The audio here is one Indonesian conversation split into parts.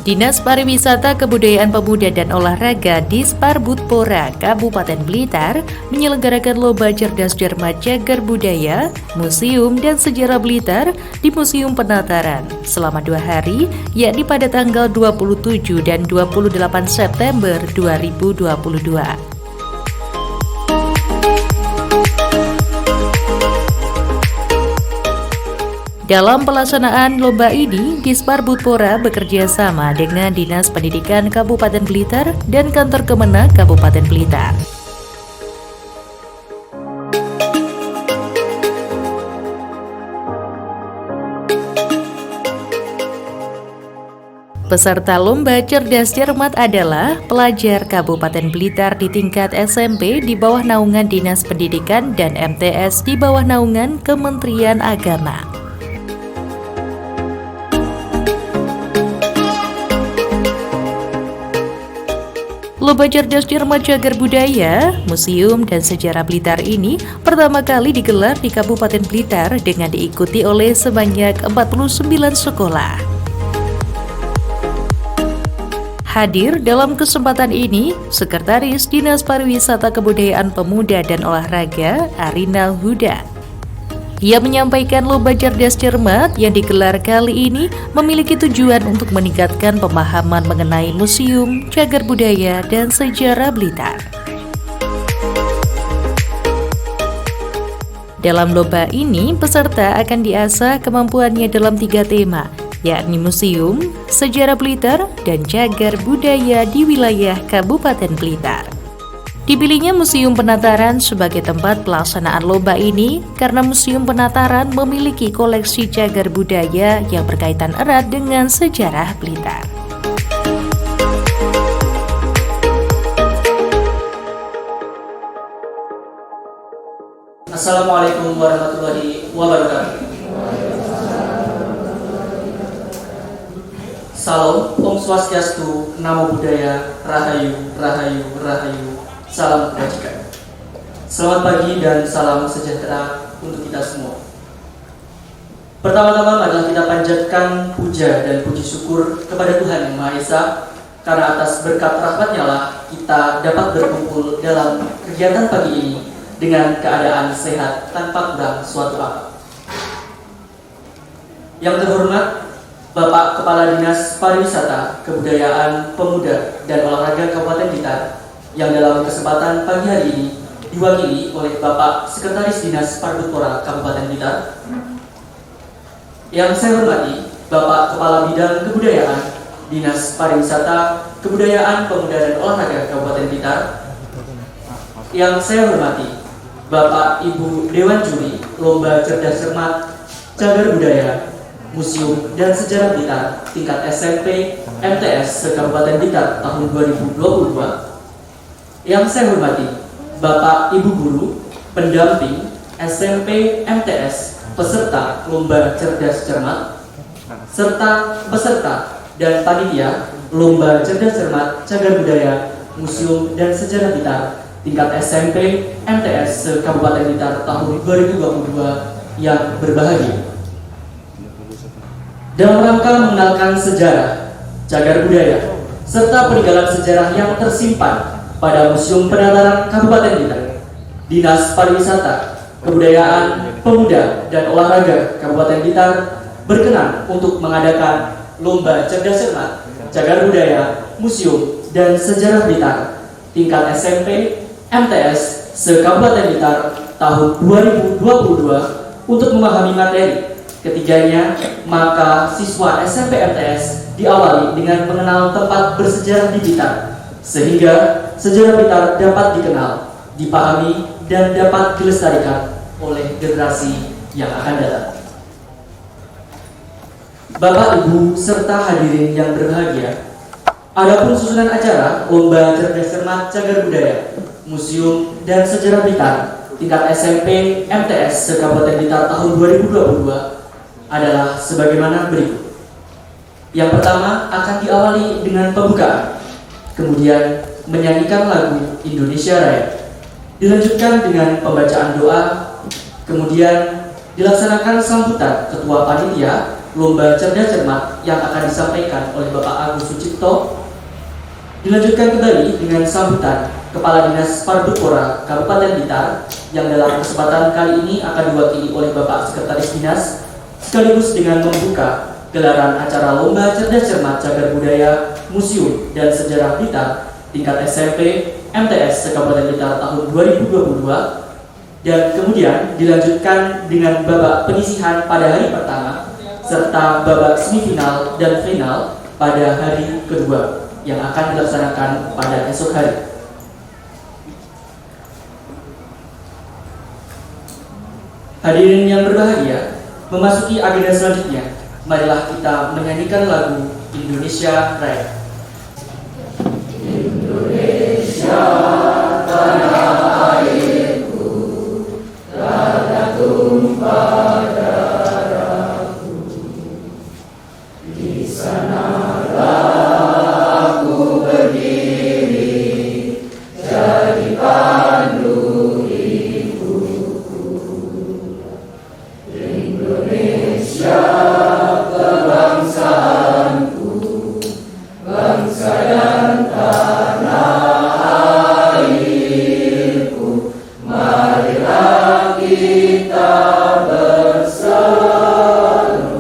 Dinas Pariwisata Kebudayaan Pemuda dan Olahraga Disparbudpora Kabupaten Blitar menyelenggarakan Lomba Cerdas Cermat Cagar Budaya, Museum dan Sejarah Blitar di Museum Penataran selama 2 hari, yakni pada tanggal 27 dan 28 September 2022. Dalam pelaksanaan lomba ini, Disparbudpora bekerja sama dengan Dinas Pendidikan Kabupaten Blitar dan Kantor Kemenak Kabupaten Blitar. Peserta Lomba Cerdas Cermat adalah pelajar Kabupaten Blitar di tingkat SMP di bawah naungan Dinas Pendidikan dan MTS di bawah naungan Kementerian Agama. Lomba Cerdas Cermat Cagar Budaya, Museum dan Sejarah Blitar ini pertama kali digelar di Kabupaten Blitar dengan diikuti oleh sebanyak 49 sekolah. Hadir dalam kesempatan ini, Sekretaris Dinas Pariwisata Kebudayaan Pemuda dan Olahraga, Arinal Huda. Ia menyampaikan Lomba Cerdas Cermat yang digelar kali ini memiliki tujuan untuk meningkatkan pemahaman mengenai museum, cagar budaya, dan sejarah Blitar. Dalam lomba ini, peserta akan diasah kemampuannya dalam 3 tema, yakni museum, sejarah Blitar, dan cagar budaya di wilayah Kabupaten Blitar. Dipilihnya Museum Penataran sebagai tempat pelaksanaan lomba ini karena Museum Penataran memiliki koleksi cagar budaya yang berkaitan erat dengan sejarah Blitar. Assalamualaikum warahmatullahi wabarakatuh. Salam, Om Swastiastu, Namo Buddhaya, Rahayu, Rahayu, Rahayu. Salam kebajikan. Selamat pagi dan salam sejahtera untuk kita semua. Pertama-tama marilah kita panjatkan puja dan puji syukur kepada Tuhan Yang Maha Esa, karena atas berkat rahmat-Nya lah kita dapat berkumpul dalam kegiatan pagi ini dengan keadaan sehat tanpa kurang suatu apa. Yang terhormat Bapak Kepala Dinas Pariwisata, Kebudayaan, Pemuda dan Olahraga Kabupaten Blitar, yang dalam kesempatan pagi hari ini diwakili oleh Bapak Sekretaris Dinas Parbudpora Kabupaten Blitar. Yang saya hormati Bapak Kepala Bidang Kebudayaan Dinas Pariwisata, Kebudayaan, Pemuda dan Olahraga Kabupaten Blitar. Yang saya hormati Bapak Ibu Dewan Juri Lomba Cerdas Cermat Cagar Budaya, Museum dan Sejarah Blitar tingkat SMP MTS se-Kabupaten Blitar tahun 2022. Yang saya hormati Bapak Ibu Guru Pendamping SMP MTS peserta Lomba Cerdas Cermat serta peserta dan panitia Lomba Cerdas Cermat Cagar Budaya, Museum dan Sejarah Blitar tingkat SMP MTS se-Kabupaten Blitar tahun 2022 yang berbahagia. Dalam rangka mengenalkan sejarah, cagar budaya, serta peninggalan sejarah yang tersimpan pada Museum Penataran Kabupaten Blitar, Dinas Pariwisata, Kebudayaan, Pemuda dan Olahraga Kabupaten Blitar berkenan untuk mengadakan Lomba Cerdas Cermat Cagar Budaya, Museum dan Sejarah Blitar tingkat SMP MTS se-Kabupaten Blitar tahun 2022 untuk memahami materi. Ketiganya, maka siswa SMP MTS diawali dengan mengenal tempat bersejarah di Blitar, sehingga sejarah Blitar dapat dikenal, dipahami, dan dapat dilestarikan oleh generasi yang akan datang. Bapak, Ibu, serta hadirin yang berbahagia, adapun susunan acara Lomba Cerdas Cermat Cagar Budaya, Museum dan Sejarah Blitar tingkat SMP MTS se-Kabupaten Blitar tahun 2022 adalah sebagaimana berikut. Yang pertama akan diawali dengan pembukaan, kemudian menyanyikan lagu Indonesia Raya, dilanjutkan dengan pembacaan doa, kemudian dilaksanakan sambutan Ketua Panitia lomba cerdas cermat yang akan disampaikan oleh Bapak Agus Sucipto. Dilanjutkan kembali dengan sambutan Kepala Dinas Parbudpora Kabupaten Blitar yang dalam kesempatan kali ini akan diwakili oleh Bapak Sekretaris Dinas, sekaligus dengan membuka gelaran acara Lomba Cerdas Cermat Cagar Budaya, Museum, dan Sejarah Blitar tingkat SMP MTS se-Kabupaten Blitar tahun 2022, dan kemudian dilanjutkan dengan babak penyisihan pada hari pertama serta babak semifinal dan final pada hari kedua yang akan dilaksanakan pada esok hari. Hadirin yang berbahagia, memasuki agenda selanjutnya, marilah kita menyanyikan lagu Indonesia Raya. Indonesia, tanah airku, tanah tumpah darahku, di sanalah aku berdiri, jadi pandu hidupku. Indonesia, kebangsaanku, bangsa dan tanah airku, marilah kita bersatu,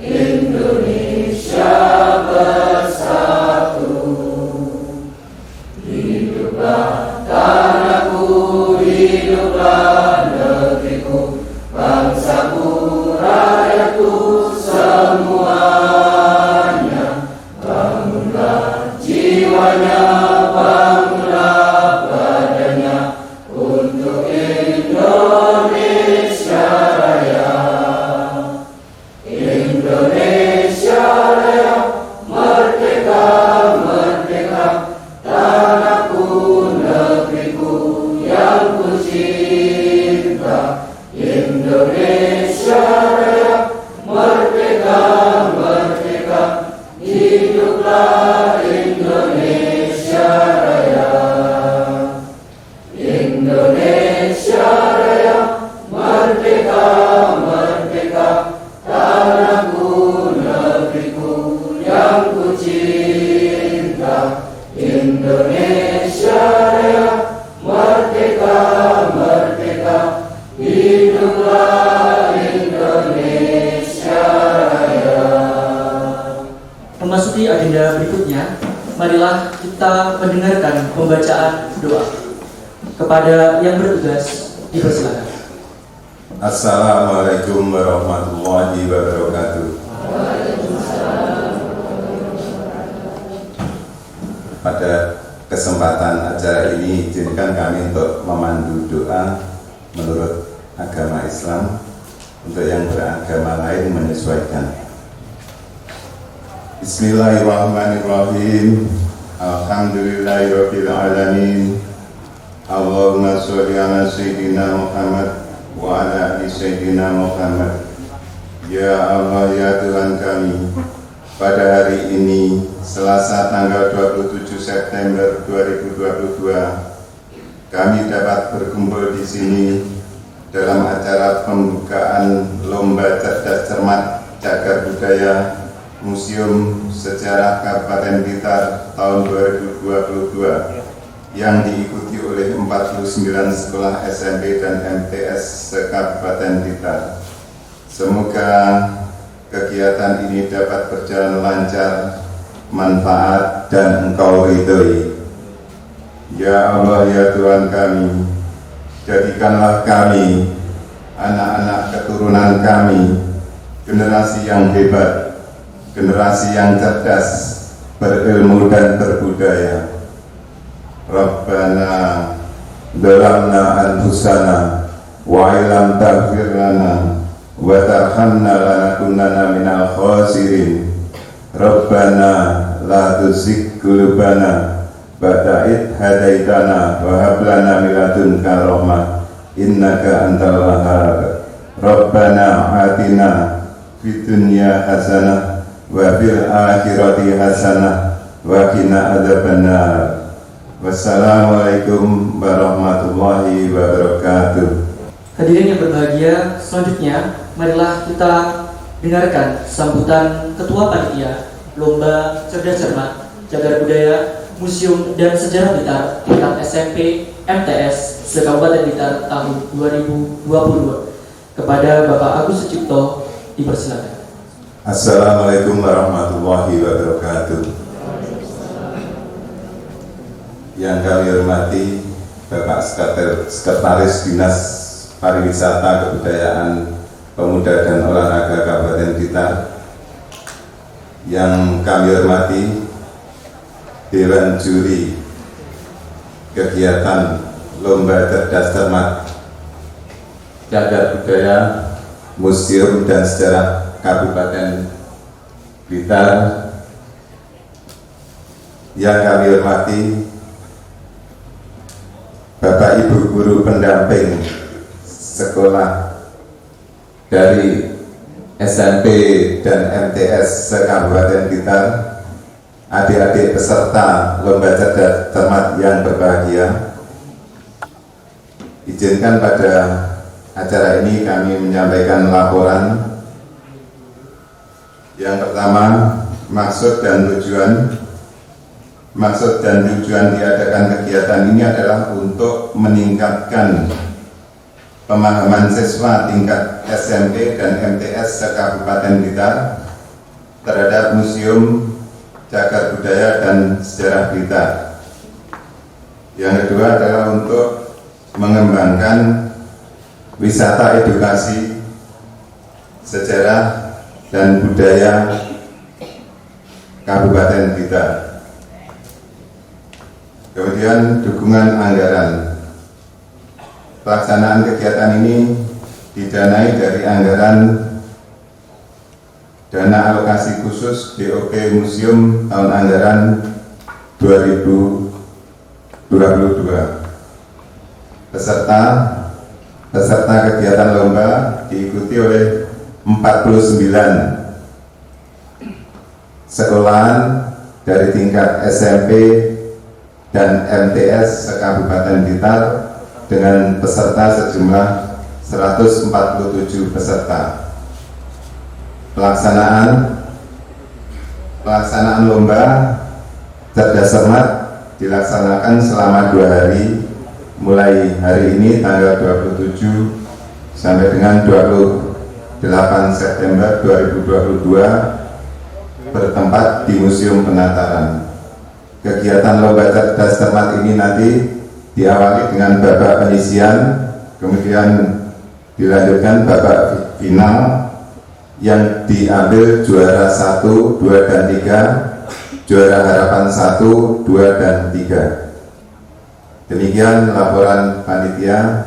Indonesia bersatu. Hiduplah tanahku, hiduplah negeriku, bangsaku, rakyatku semuanya. Bangunlah jiwanya, bangunlah badannya untuk Indonesia Raya. Indonesia Raya, merdeka, merdeka, tanahku, negeriku yang ku cinta. Indonesia Raya, merdeka, merdeka, hiduplah Indonesia Raya. Indonesia Raya, merdeka, merdeka, tanahku, negeriku yang ku cinta. Indonesia Raya, merdeka, merdeka, hiduplah Indonesia Raya. Memasuki agenda berikutnya, marilah kita mendengarkan pembacaan doa. Kepada yang bertugas, dipersilakan. Assalamualaikum warahmatullahi wabarakatuh. Pada kesempatan acara ini, izinkan kami untuk memandu doa menurut agama Islam. Untuk yang beragama lain menyesuaikan. Bismillahirrahmanirrahim. Alhamdulillahirabbil alamin. Allahumma sholli ala sayyidina Muhammad wa ala ali sayyidina Muhammad. Ya Allah, ya Tuhan kami, pada hari ini Selasa tanggal 27 September 2022, kami dapat berkumpul di sini dalam acara pembukaan Lomba Cerdas Cermat Cagar Budaya Museum Sejarah Kabupaten Blitar tahun 2022 yang diikuti oleh 49 sekolah SMP dan MTS se-Kabupaten Blitar. Semoga kegiatan ini dapat berjalan lancar, manfaat, dan Engkau ridhoi. Ya Allah, ya Tuhan kami, jadikanlah kami, anak-anak keturunan kami, generasi yang hebat, generasi yang cerdas, berilmu dan berbudaya. Rabbana dhalamna anfusana wa illam taghfir lana wa tarhamna lanakunanna minal khasirin. Rabbana la tuzigh qulubana ba'da idh hadaitana wa hab lana min ladunka rahmah innaka antal wahhab. Rabbana atina fid dunya hasanah wa fil akhirati hasanah wa qina adzabannar. Wassalamualaikum warahmatullahi wabarakatuh. Hadirin yang berbahagia, selanjutnya marilah kita dengarkan sambutan Ketua Panitia Lomba Cerdas Cermat Cagar Budaya Museum dan Sejarah Blitar tingkat SMP MTS se-Kabupaten Blitar tahun 2022 kepada Bapak Agus Sucipto. Dipersilakan. Assalamualaikum warahmatullahi wabarakatuh. Yang kami hormati Bapak Sekretaris Dinas Pariwisata, Kebudayaan, Pemuda dan Olahraga Kabupaten Blitar. Yang kami hormati Dewan Juri Kegiatan Lomba Cerdas Cermat Cagar Budaya Museum dan Sejarah Kabupaten Blitar. Yang kami hormati Bapak Ibu guru pendamping sekolah dari SMP dan MTS se-Kabupaten Blitar, adik-adik peserta Lomba Cerdas Cermat yang berbahagia. Izinkan pada acara ini kami menyampaikan laporan. Yang pertama, maksud dan tujuan diadakan kegiatan ini adalah untuk meningkatkan pemahaman siswa tingkat SMP dan MTS se-Kabupaten Blitar terhadap Museum Cagar Budaya dan Sejarah Blitar. Yang kedua adalah untuk mengembangkan wisata edukasi, sejarah, dan budaya Kabupaten Blitar. Kemudian dukungan anggaran. Pelaksanaan kegiatan ini didanai dari anggaran dana alokasi khusus DOP Museum tahun anggaran 2022. Peserta kegiatan lomba diikuti oleh 49 sekolahan dari tingkat SMP dan MTS se-Kabupaten Blitar dengan peserta sejumlah 147 peserta. Pelaksanaan lomba Cerdas Cermat dilaksanakan selama 2 hari, mulai hari ini tanggal 27 sampai dengan 28 September 2022 bertempat di Museum Penataran. Kegiatan Lomba Cerdas Cermat ini nanti diawali dengan babak penyisian, kemudian dilanjutkan babak final yang diambil juara 1, 2, dan 3, juara harapan 1, 2, dan 3. Demikian laporan panitia.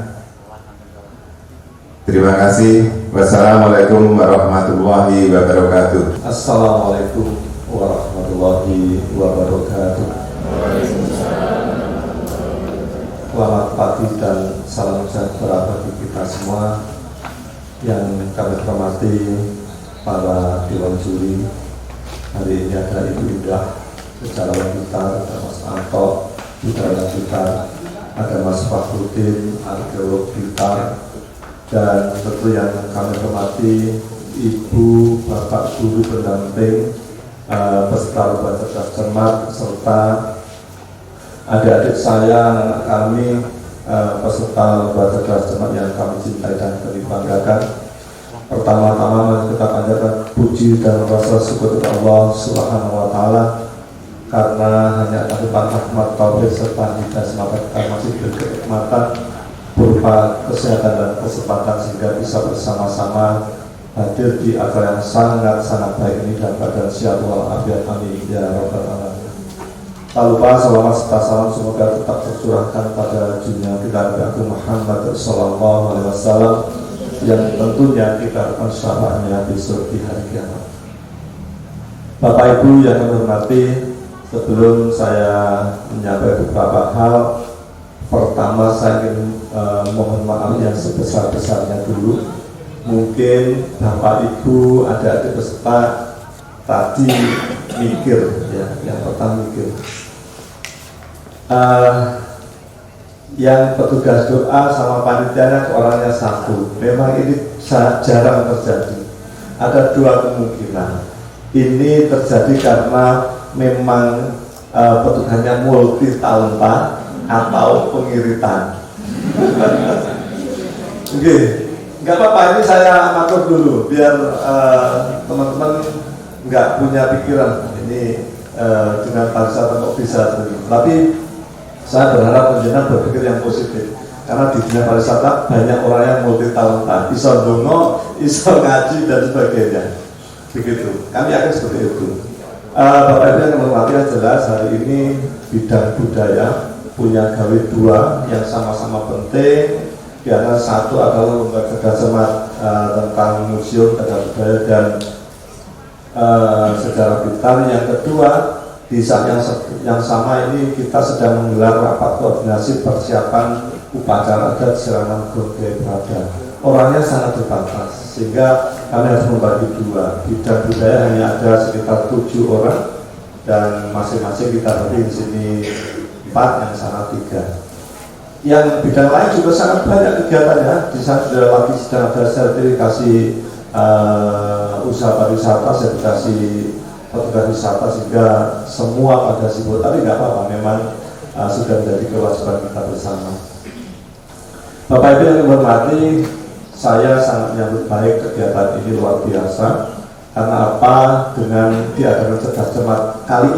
Terima kasih. Wassalamualaikum warahmatullahi wabarakatuh. Assalamualaikum warahmatullahi wabarakatuh. Selamat pagi dan salam sejahtera bagi kita semua. Yang kami hormati para dewan juri. Hari ini ada Ibu Indah, Sejarawan Blitar, ada Mas Anto, Budaya Blitar, ada Mas Fakhrudin, Arkeolog Blitar, dan tentu yang kami hormati Ibu, Bapak guru pendamping peserta Lomba Cerdas Cermat, serta adik-adik saya, anak kami peserta Lomba Cerdas Cermat yang kami cintai dan kami banggakan. Pertama-tama kita panjatkan puji dan rasa syukur kepada Allah Subhanahu wa Ta'ala, karena hanya tanpa rahmat taufik serta hidayah semata kita masih berkenikmatan berupa kesehatan dan kesempatan sehingga bisa bersama-sama hadir di acara yang sangat-sangat baik ini dan keadaan sehat walafiat. Amin ya rabbal alamin. Tak lupa salawat serta salam semoga tetap tercurahkan pada junjungan kita Nabi Muhammad sallallahu alaihi wasallam yang tentunya kita akan syafaatnya besok di hari kiamat. Bapak Ibu yang kami hormati, sebelum saya menyampaikan beberapa hal, pertama saya ingin mohon maaf yang sebesar-besarnya dulu. Mungkin Bapak Ibu adik-adik peserta tadi mikir, ya, yang pertama mikir. Yang petugas doa sama panitianya orangnya satu. Memang ini jarang terjadi. Ada dua kemungkinan. Ini terjadi karena memang petugasnya multi talenta atau pengiritan. Oke, nggak apa-apa, ini saya matur dulu biar teman-teman nggak punya pikiran ini dengan pariwisata kok bisa. Tapi saya berharap penjenengan berpikir yang positif, karena di dunia pariwisata banyak orang yang multi talenta, iso ndonga, iso ngaji dan sebagainya. Begitu, kami akan seperti itu. Bapak Ibu yang menghormati, yang jelas hari ini bidang budaya punya gawe dua yang sama-sama penting. Di antara satu adalah lembaga kerjasama tentang museum cagar budaya dan sejarah Blitar. Yang kedua, di saat yang sama ini kita sedang menggelar rapat koordinasi persiapan upacara adat Siraman Gede Brada. Orangnya sangat terbatas sehingga kami harus membagi dua. Bidang budaya hanya ada sekitar 7 orang dan masing-masing kita bagi di sini 4, yang sana 3. Yang bidang lain juga sangat banyak kegiatannya. Di sana lagi sedang ada sertifikasi usaha pariwisata, sertifikasi petugas wisata, sehingga semua pada sibuk. Tapi nggak apa-apa, memang sudah menjadi kewajiban kita bersama. Bapak Ibu yang dihormati, saya sangat menyambut baik kegiatan ini, luar biasa. Karena apa? Dengan diadakan cerdas cermat kali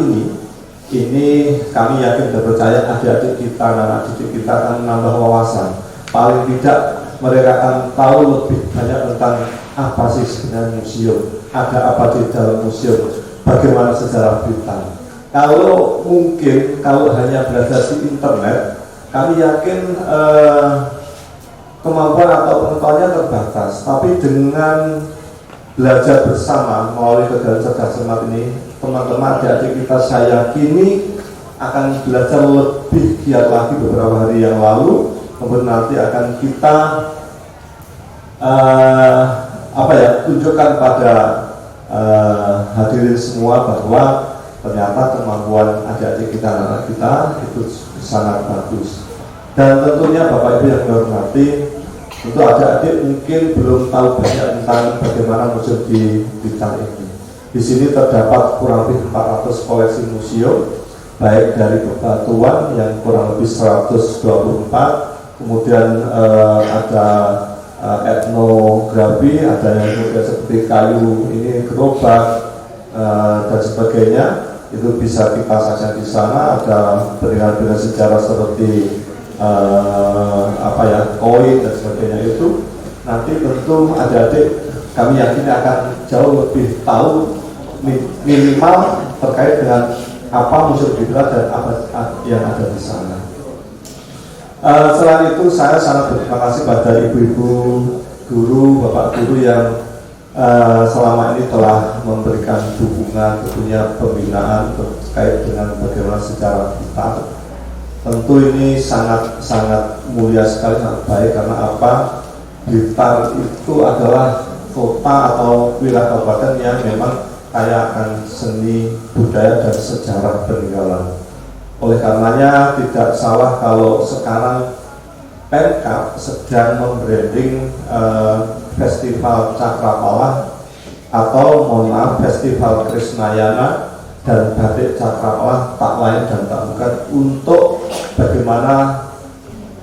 ini kami yakin dan percaya adik-adik kita, anak didik kita akan menambah wawasan. Paling tidak mereka akan tahu lebih banyak tentang apa sih sebenarnya museum, ada apa di dalam museum, bagaimana sejarah Blitar. Kalau hanya belajar di internet, kami yakin kemampuan atau pengetahuannya terbatas. Tapi dengan belajar bersama melalui kegiatan cerdas cermat ini, teman-teman adik-adik kita saya yakini akan belajar lebih giat lagi beberapa hari yang lalu. Kemudian nanti akan kita tunjukkan pada hadirin semua bahwa ternyata kemampuan adik-adik kita, anak kita itu sangat bagus. Dan tentunya Bapak Ibu yang dihormati, untuk adik-adik mungkin belum tahu banyak tentang bagaimana museum di Blitar ini. Di sini terdapat kurang lebih 400 koleksi museum, baik dari bebatuan yang kurang lebih 124, kemudian ada etnografi, ada yang seperti kayu ini, gerobak dan sebagainya. Itu bisa kita saksikan di sana. Ada peninggalan-peninggalan sejarah seperti koin dan sebagainya. Itu nanti tentu adik-adik kami yakin akan jauh lebih tahu minimal terkait dengan apa museum Blitar dan apa yang ada di sana. Selain itu saya sangat berterima kasih pada ibu-ibu guru, bapak guru yang selama ini telah memberikan dukungan, tentunya pembinaan terkait dengan bagaimana sejarah Blitar. Tentu ini sangat mulia sekali, sangat baik. Karena apa? Blitar itu adalah kota atau wilayah kabupaten yang memang kaya akan seni, budaya, dan sejarah peninggalan. Oleh karenanya tidak salah kalau sekarang Pemkab sedang membranding Festival Cakrapala atau Festival Krisnayana dan Batik Cakrapala tak lain dan tak bukan untuk bagaimana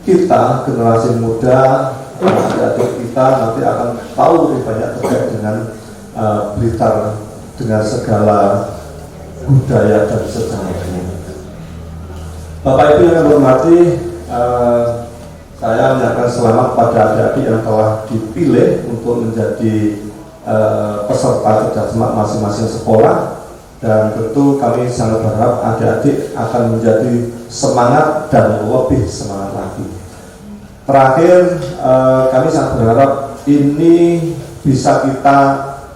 kita generasi muda, adik-adik kita nanti akan tahu lebih banyak terkait dengan Blitar dengan segala budaya dan sejarahnya. Bapak Ibu yang hormati, saya menyampaikan selamat pada adik-adik yang telah dipilih untuk menjadi peserta cerdas cermat masing-masing sekolah, dan tentu kami sangat berharap adik-adik akan menjadi semangat dan lebih semangat lagi. Terakhir, kami sangat berharap ini bisa kita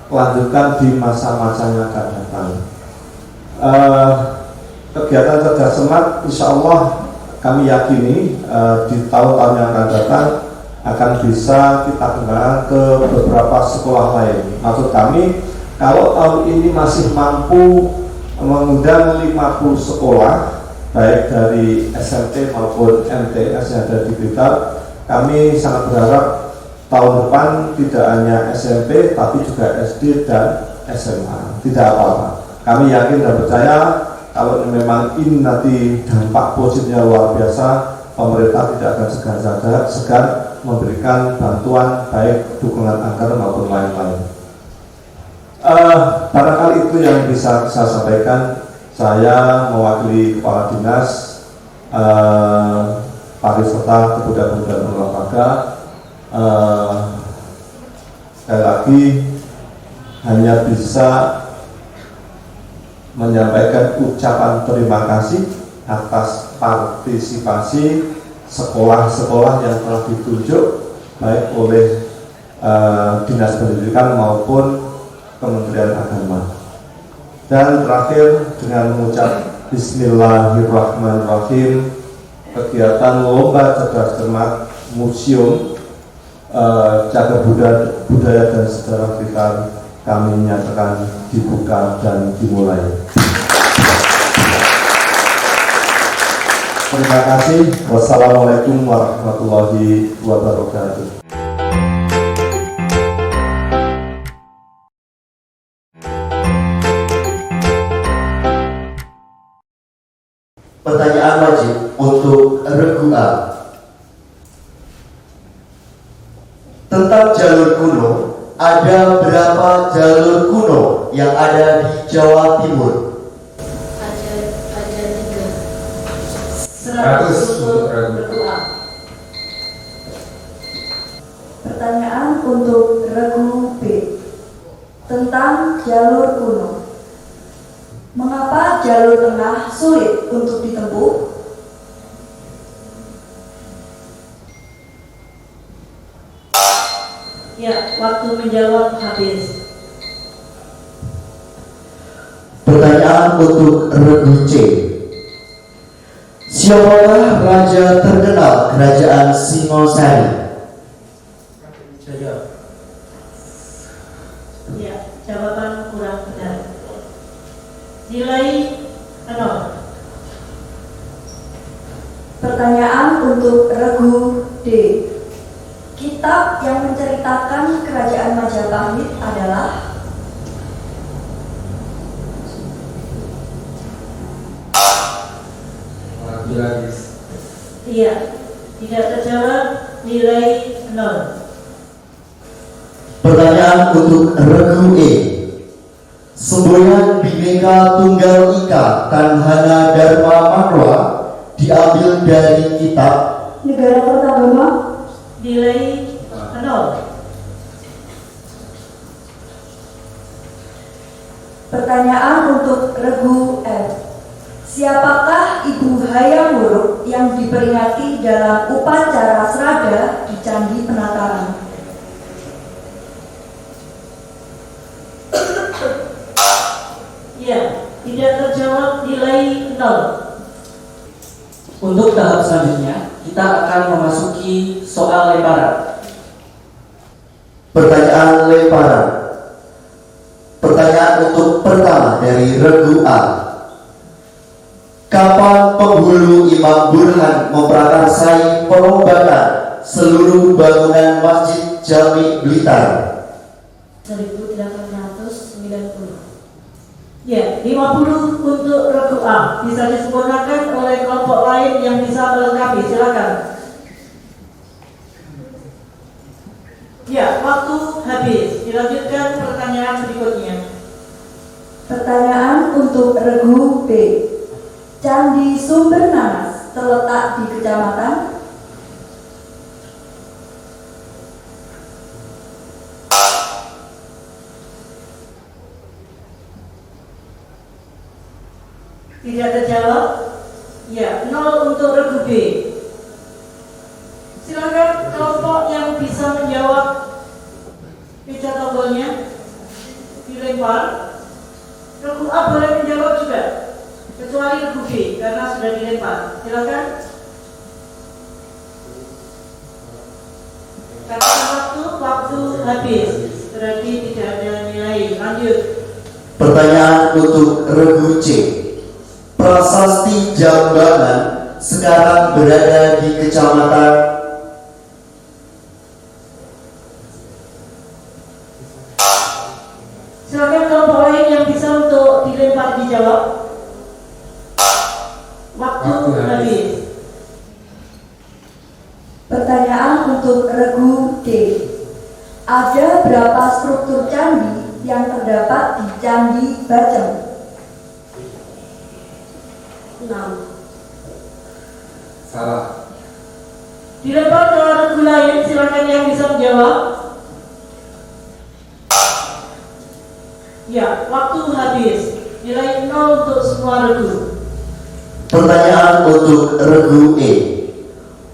lanjutkan di masa-masa yang akan datang. Kegiatan cerdas cermat insya Allah kami yakini di tahun-tahun yang akan datang akan bisa kita kembangkan ke beberapa sekolah lain. Maksud kami, kalau tahun ini masih mampu mengundang 50 sekolah baik dari SMP maupun MTS yang ada di Blitar, kami sangat berharap tahun depan tidak hanya SMP tapi juga SD dan SMA. Tidak apa-apa. Kami yakin dan percaya kalau memang ini nanti dampak positifnya luar biasa, pemerintah tidak akan segan memberikan bantuan baik dukungan anggaran maupun lain-lain. Barangkali itu yang bisa saya sampaikan. Saya mewakili Kepala Dinas Pariwisata, Kebudayaan dan Olahraga. Sekali lagi hanya bisa menyampaikan ucapan terima kasih atas partisipasi sekolah-sekolah yang telah ditunjuk baik oleh Dinas Pendidikan maupun Kementerian Agama. Dan terakhir dengan mengucap Bismillahirrahmanirrahim, kegiatan Lomba Cerdas Cermat Museum Cagar Budaya dan Sejarah Blitar kami nyatakan dibuka dan dimulai. Terima kasih. Wassalamualaikum warahmatullahi wabarakatuh. Pertanyaan wajib untuk Regu A. Tentang jalur kuno, ada berapa jalur kuno yang ada di Jawa Timur? Ada 3. 100 untuk Regu A. Pertanyaan untuk Regu B tentang jalur kuno. Mengapa jalur tengah sulit untuk ditempuh? Ya, waktu menjawab habis. Pertanyaan untuk Regu C. Siapakah raja terkenal kerajaan Singosari? Ya, jawaban kurang benar. Nilai 0. Pertanyaan untuk Regu D. Kitab yang menceritakan kerajaan Majapahit adalah? Iya, tidak terjawab, nilai 0. Pertanyaan untuk Regu E. Semboyan Bhinneka Tunggal Ika Kanhana Dharma Makwa diambil dari kitab Negara Pertama, nilai 0. Pertanyaan untuk Regu F. Siapakah Ibu Hayam Wuruk yang diperingati dalam upacara serada di Candi Penataran? Ya, tidak terjawab, nilai 0. Untuk tahap selanjutnya, kita akan memasuki soal lemparan. pertanyaan lemparan. Pertanyaan untuk pertama dari Regu A. Kapan penghulu Imam Burhan memprakarsai perombakan seluruh bangunan Masjid Jami Blitar? 1890. Ya, 50 untuk Regu A. Bisa disempurnakan oleh kelompok lain yang bisa melengkapi. Silakan. Ya, waktu habis. Dilanjutkan pertanyaan berikutnya. Pertanyaan untuk Regu B. Candi Sumber Nanas terletak di kecamatan? Tidak terjawab. Ya, 0 untuk Regu B. Silakan kelompok yang bisa menjawab, meja tombolnya dilempar. Regu A boleh menjawab juga, kecuali Regu B karena sudah dilempar. Silakan. Karena waktu habis, berarti tidak ada nilai. Lanjut. Pertanyaan untuk Regu C. Prasasti Jambangan sekarang berada di kecamatan? Waktu habis. Pertanyaan untuk regu D. Ada berapa struktur candi yang terdapat di Candi Bacem? 6. Salah. Dilempar ke regu lain, silakan yang bisa menjawab. Ya, waktu habis. Nilai 0 untuk semua regu. Pertanyaan untuk regu E.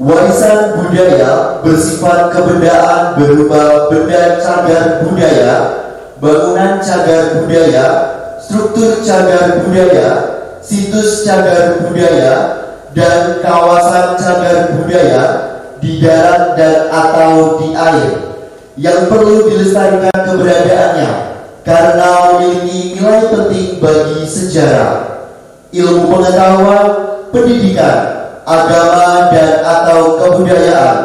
Warisan budaya bersifat kebendaan berupa benda cagar budaya, bangunan cagar budaya, struktur cagar budaya, situs cagar budaya, dan kawasan cagar budaya di darat dan atau di air yang perlu dilestarikan keberadaannya karena memiliki nilai penting bagi sejarah, ilmu pengetahuan, pendidikan, agama dan atau kebudayaan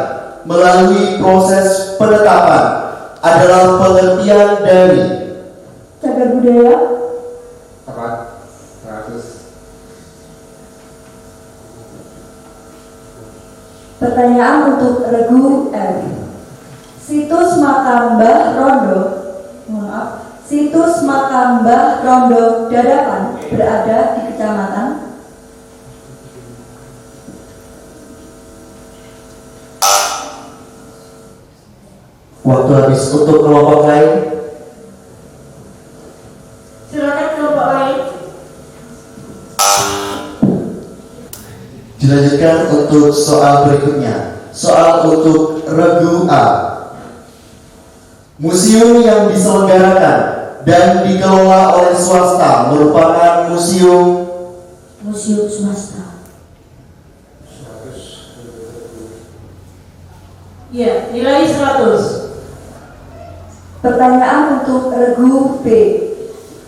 melalui proses penetapan adalah pengertian dari Cagar budaya. Tepat. 100. Pertanyaan untuk regu F. Situs makam Mbah Rondo, situs makam Mbah Rondo Dadapan berada di kecamatan waktu habis untuk kelompok lain. Silakan kelompok lain. Dilanjutkan untuk soal berikutnya. Soal untuk regu A. Museum yang diselenggarakan dan dikelola oleh swasta merupakan museum swasta. Ya, nilai 100. Pertanyaan untuk regu B.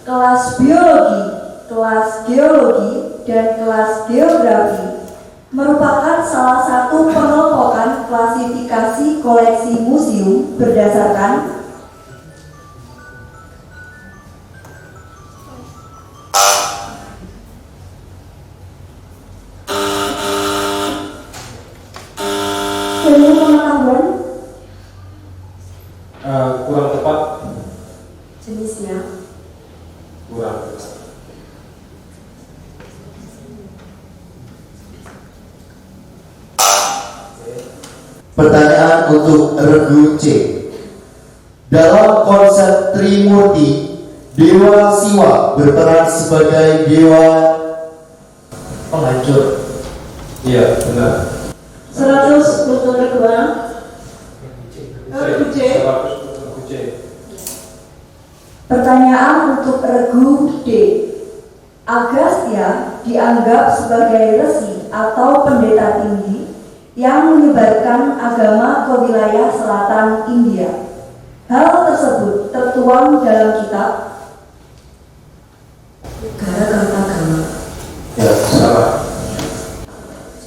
Kelas biologi, kelas geologi, dan kelas geografi merupakan salah satu pengelompokan klasifikasi koleksi museum berdasarkan ilmu pengetahuan, Kurang tepat. jenisnya. Kurang tepat. Pertanyaan untuk regu C. Dalam konsep Trimurti, Dewa Siwa berperan sebagai dewa penghancur. Iya, benar. 100 untuk regu A. Regu C. 100 untuk regu C. Pertanyaan untuk regu D. Agastya dianggap sebagai resi atau pendeta tinggi yang menyebarkan agama ke wilayah selatan India. Hal tersebut tertuang dalam kitab Negara Kertagama. Ya, salah.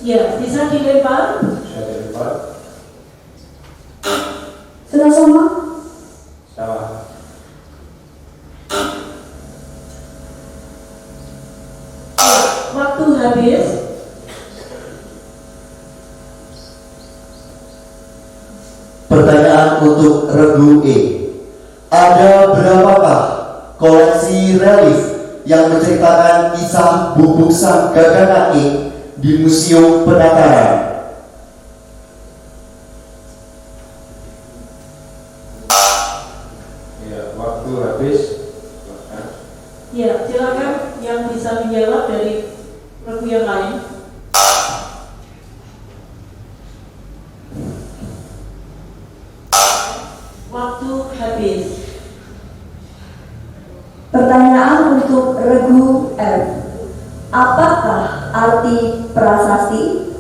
Ya, bisa dilempar. Saya dilempar. Sudah sama? Salah. Waktu habis. Pertanyaan untuk regu E. Ada berapakah koleksi relief yang menceritakan kisah bubuk sang Gaganaki di Museum Penataran? Iya, waktu habis. Ya, silakan yang bisa menjawab dari regu yang lain. Waktu habis. Pertanyaan untuk regu F. Apakah arti prasasti?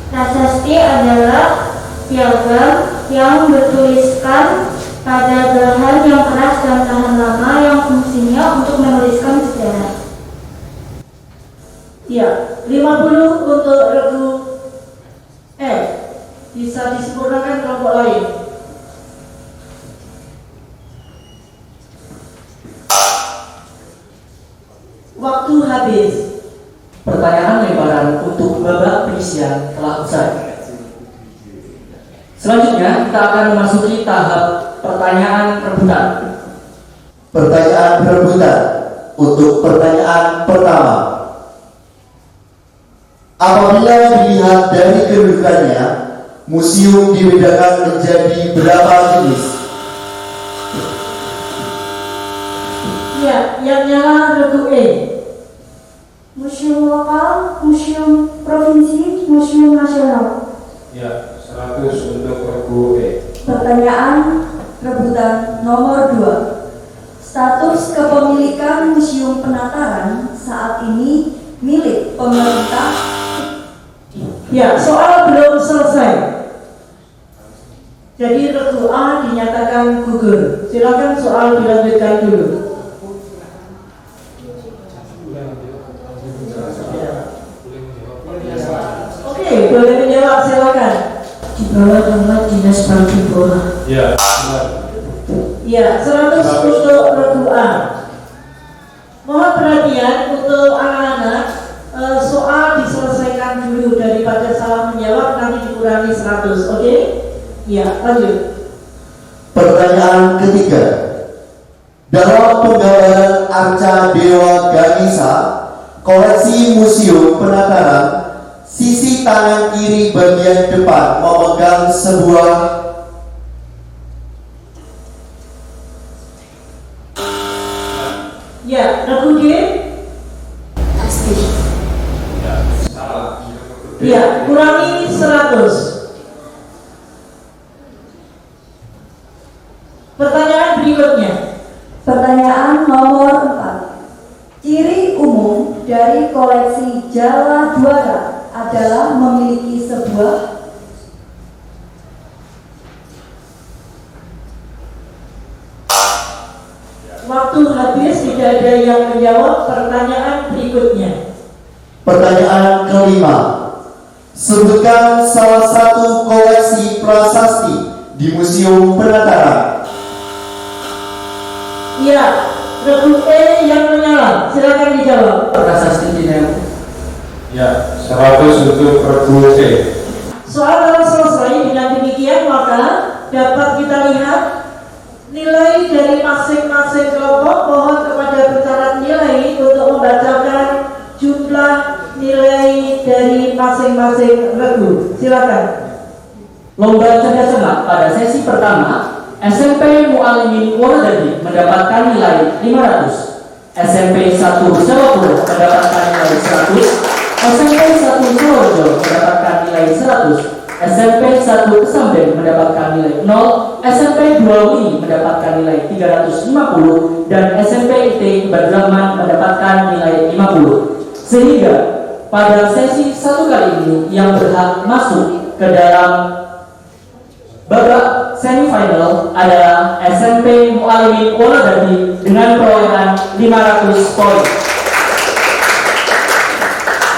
Prasasti adalah piagam yang bertuliskan pada bahan yang keras dan tahan lama yang fungsinya untuk menuliskan sejarah. Ya, 50 untuk regu F. Bisa disempurnakan kelompok lain. Waktu habis. Pertanyaan lebaran untuk babak penyisian telah usai. Selanjutnya kita akan memasuki tahap pertanyaan rebutan. Pertanyaan rebutan untuk pertanyaan pertama. Apabila dilihat dari kedudukannya, museum dibedakan menjadi berapa jenis? Ya, yang nyala regu E. Museum lokal, museum provinsi, museum nasional. Ya, 100 untuk regu E. Pertanyaan rebutan nomor 2. Status kepemilikan Museum Penataran saat ini milik pemerintah. Ya, soal belum selesai. Jadi regu A dinyatakan gugur. Silakan soal dilanjutkan dulu. Oke, boleh menjawab, silakan. Di bawah nama Dinas Pariwisata. Ya, benar. Ya, 100 untuk regu A. Mohon perhatian untuk anak-anak, soal diselesaikan dulu daripada salah menjawab, nanti dikurangi 100, oke? Ya, lanjut. Pertanyaan ketiga. Dalam penggambaran arca Dewa Ganesha, koleksi Museum Penataran, sisi tangan kiri bagian depan memegang sebuah Ya, regu D. Ya, salah. Ya, kurangi 100. Pertanyaan berikutnya. Pertanyaan nomor 4. Ciri umum dari koleksi Jala Dwara adalah memiliki sebuah. Waktu habis, tidak ada yang menjawab. Pertanyaan berikutnya. Pertanyaan kelima. Sebutkan salah satu koleksi prasasti di Museum Penataran. Ya, regu E yang menyala. Silakan dijawab. Prasasti Dineo. Ya, 100 untuk regu C. Soal telah selesai. Dengan demikian maka dapat kita lihat nilai dari masing-masing kelompok. Mohon kepada pencatat nilai untuk membacakan jumlah nilai dari masing-masing regu. Silakan. Lomba cerdas cermat pada sesi pertama, SMP Mualimin Wonoderbi mendapatkan nilai 500, SMP 1 Sewapuro mendapatkan nilai 100, SMP 1 Solojo mendapatkan nilai 100, SMP 1 Kesamben mendapatkan nilai 0, SMP 2 Wini mendapatkan nilai 350, dan SMP IT Berdraman mendapatkan nilai 50. Sehingga pada sesi 1 kali ini yang berhak masuk ke dalam babak semifinal adalah SMP Mualimin Wonoderbi dengan perolehan 500 poin.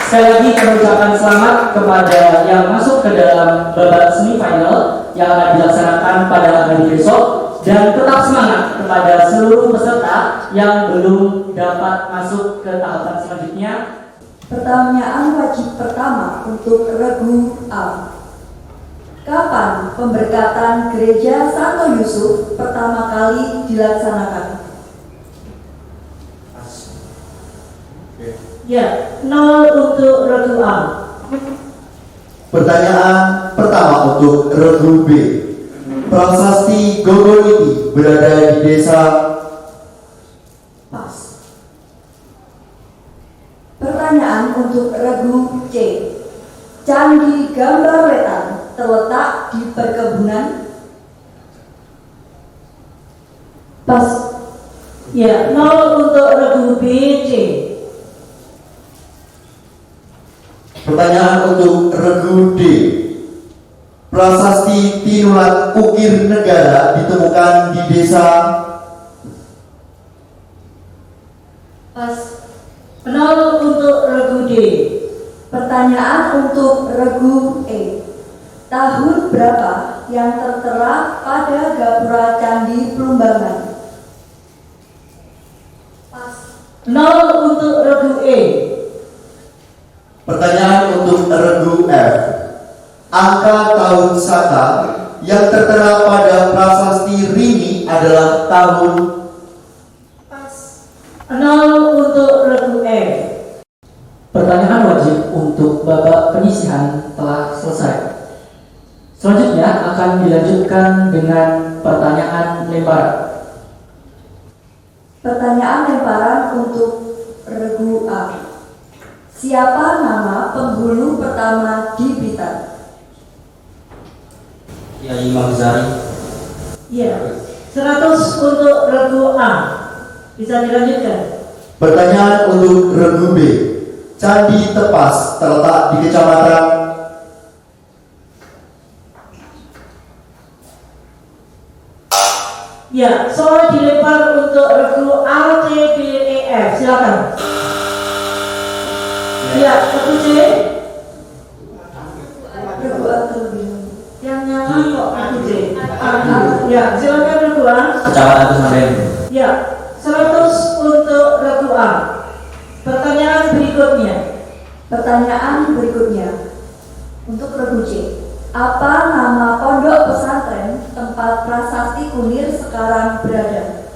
Sekali lagi kami ucapkan selamat kepada yang masuk ke dalam babak semifinal yang akan dilaksanakan pada hari besok, dan tetap semangat kepada seluruh peserta yang belum dapat masuk ke tahapan selanjutnya. Pertanyaan wajib pertama untuk regu A. Kapan pemberkatan Gereja Santo Yusuf pertama kali dilaksanakan? Ya, 0 untuk regu A. Pertanyaan pertama untuk regu B. Prasasti Gogoliti berada di desa Pas. Pertanyaan untuk regu C. Candi Gambar Wetan terletak di perkebunan. Pas. Ya, 0 untuk regu B, C. Pertanyaan untuk regu D. Prasasti Tinulat Ukir Negara ditemukan di desa Pas. 0 untuk regu D. Pertanyaan untuk regu E. Tahun berapa yang tertera pada gapura Candi Plumbangan? Pas. 0 untuk regu E. Pertanyaan untuk regu F. Angka tahun saka yang tertera pada prasasti Rini adalah tahun 0 untuk regu F. Pertanyaan wajib untuk babak penyisihan telah selesai. Selanjutnya akan dilanjutkan dengan pertanyaan lemparan. Pertanyaan lemparan untuk regu A. Siapa nama penghulu pertama di Blitar? Kiai Magzari. Ya, 100 untuk regu A. Bisa dilanjutkan. Pertanyaan untuk regu B. Candi Tepas terletak di kecamatan Ya, soal dilempar untuk regu A, C, D, E, F. Silakan. Ya, regu C. Regu A terlebih. Yang nyala kok regu C. Ya, silakan regu A. Kecamatan Pesamben. Ya, 100 untuk regu A. Pertanyaan berikutnya. Pertanyaan berikutnya untuk regu C. Apa nama pondok pesantren tempat prasasti Kunir sekarang berada?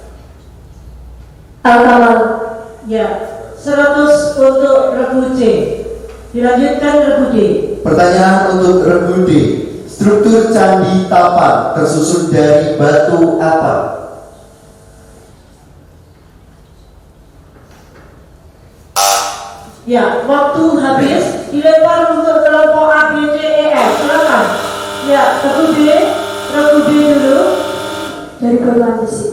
Al-Kamal. Ya, 100 untuk regu C. Dilanjutkan regu D. Pertanyaan untuk regu D. Struktur Candi Tapan tersusun dari batu apa? Ya, waktu habis. Dilempar untuk kelompok A, B, C, E, F. Silakan. Ya, regu D dulu. Dari golongan besi.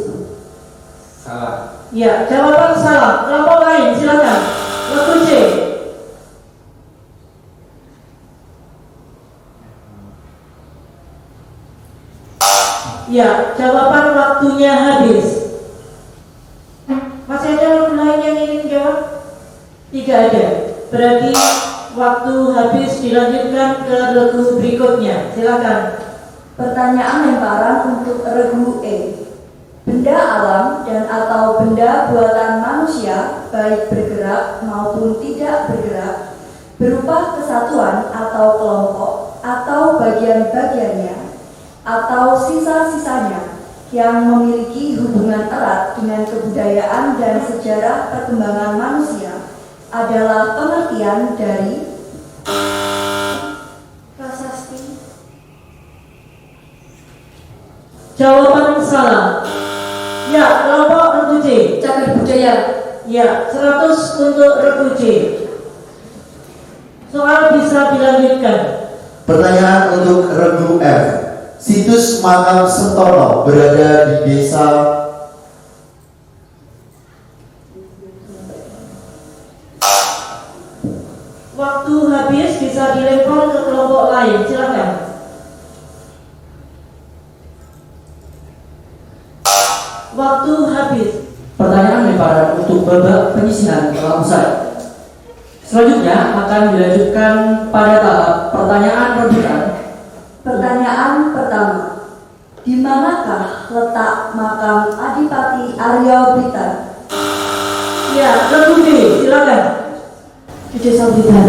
Salah. Ya, jawaban salah. Kelompok lain, silakan. Regu C. Ya, jawaban waktunya habis. Masih ada regu lain yang ingin jawab? Tidak ada. Berarti waktu habis. Dilanjutkan ke regu berikutnya. Silakan. Pertanyaan lemparan untuk regu E. Benda alam dan atau benda buatan manusia, baik bergerak maupun tidak bergerak, berupa kesatuan atau kelompok atau bagian-bagiannya atau sisa-sisanya yang memiliki hubungan erat dengan kebudayaan dan sejarah perkembangan manusia adalah pengertian dari Prasasti. Jawaban salah. Ya, kelompok regu C. cagar budaya. Ya, 100 untuk regu C. Soal bisa dilanjutkan. Pertanyaan untuk regu F. Situs makam Sentono berada di desa Waktu habis. Bisa dilempar ke kelompok lain. Silakan. Waktu habis. Pertanyaan lemparan untuk babak penyisihan telah usai. Selanjutnya akan dilanjutkan pada tahap pertanyaan rebutan. Pertanyaan pertama. Di manakah letak makam Adipati Arya Blitar? Ya, regu B. Silakan. Di Desa Blitar.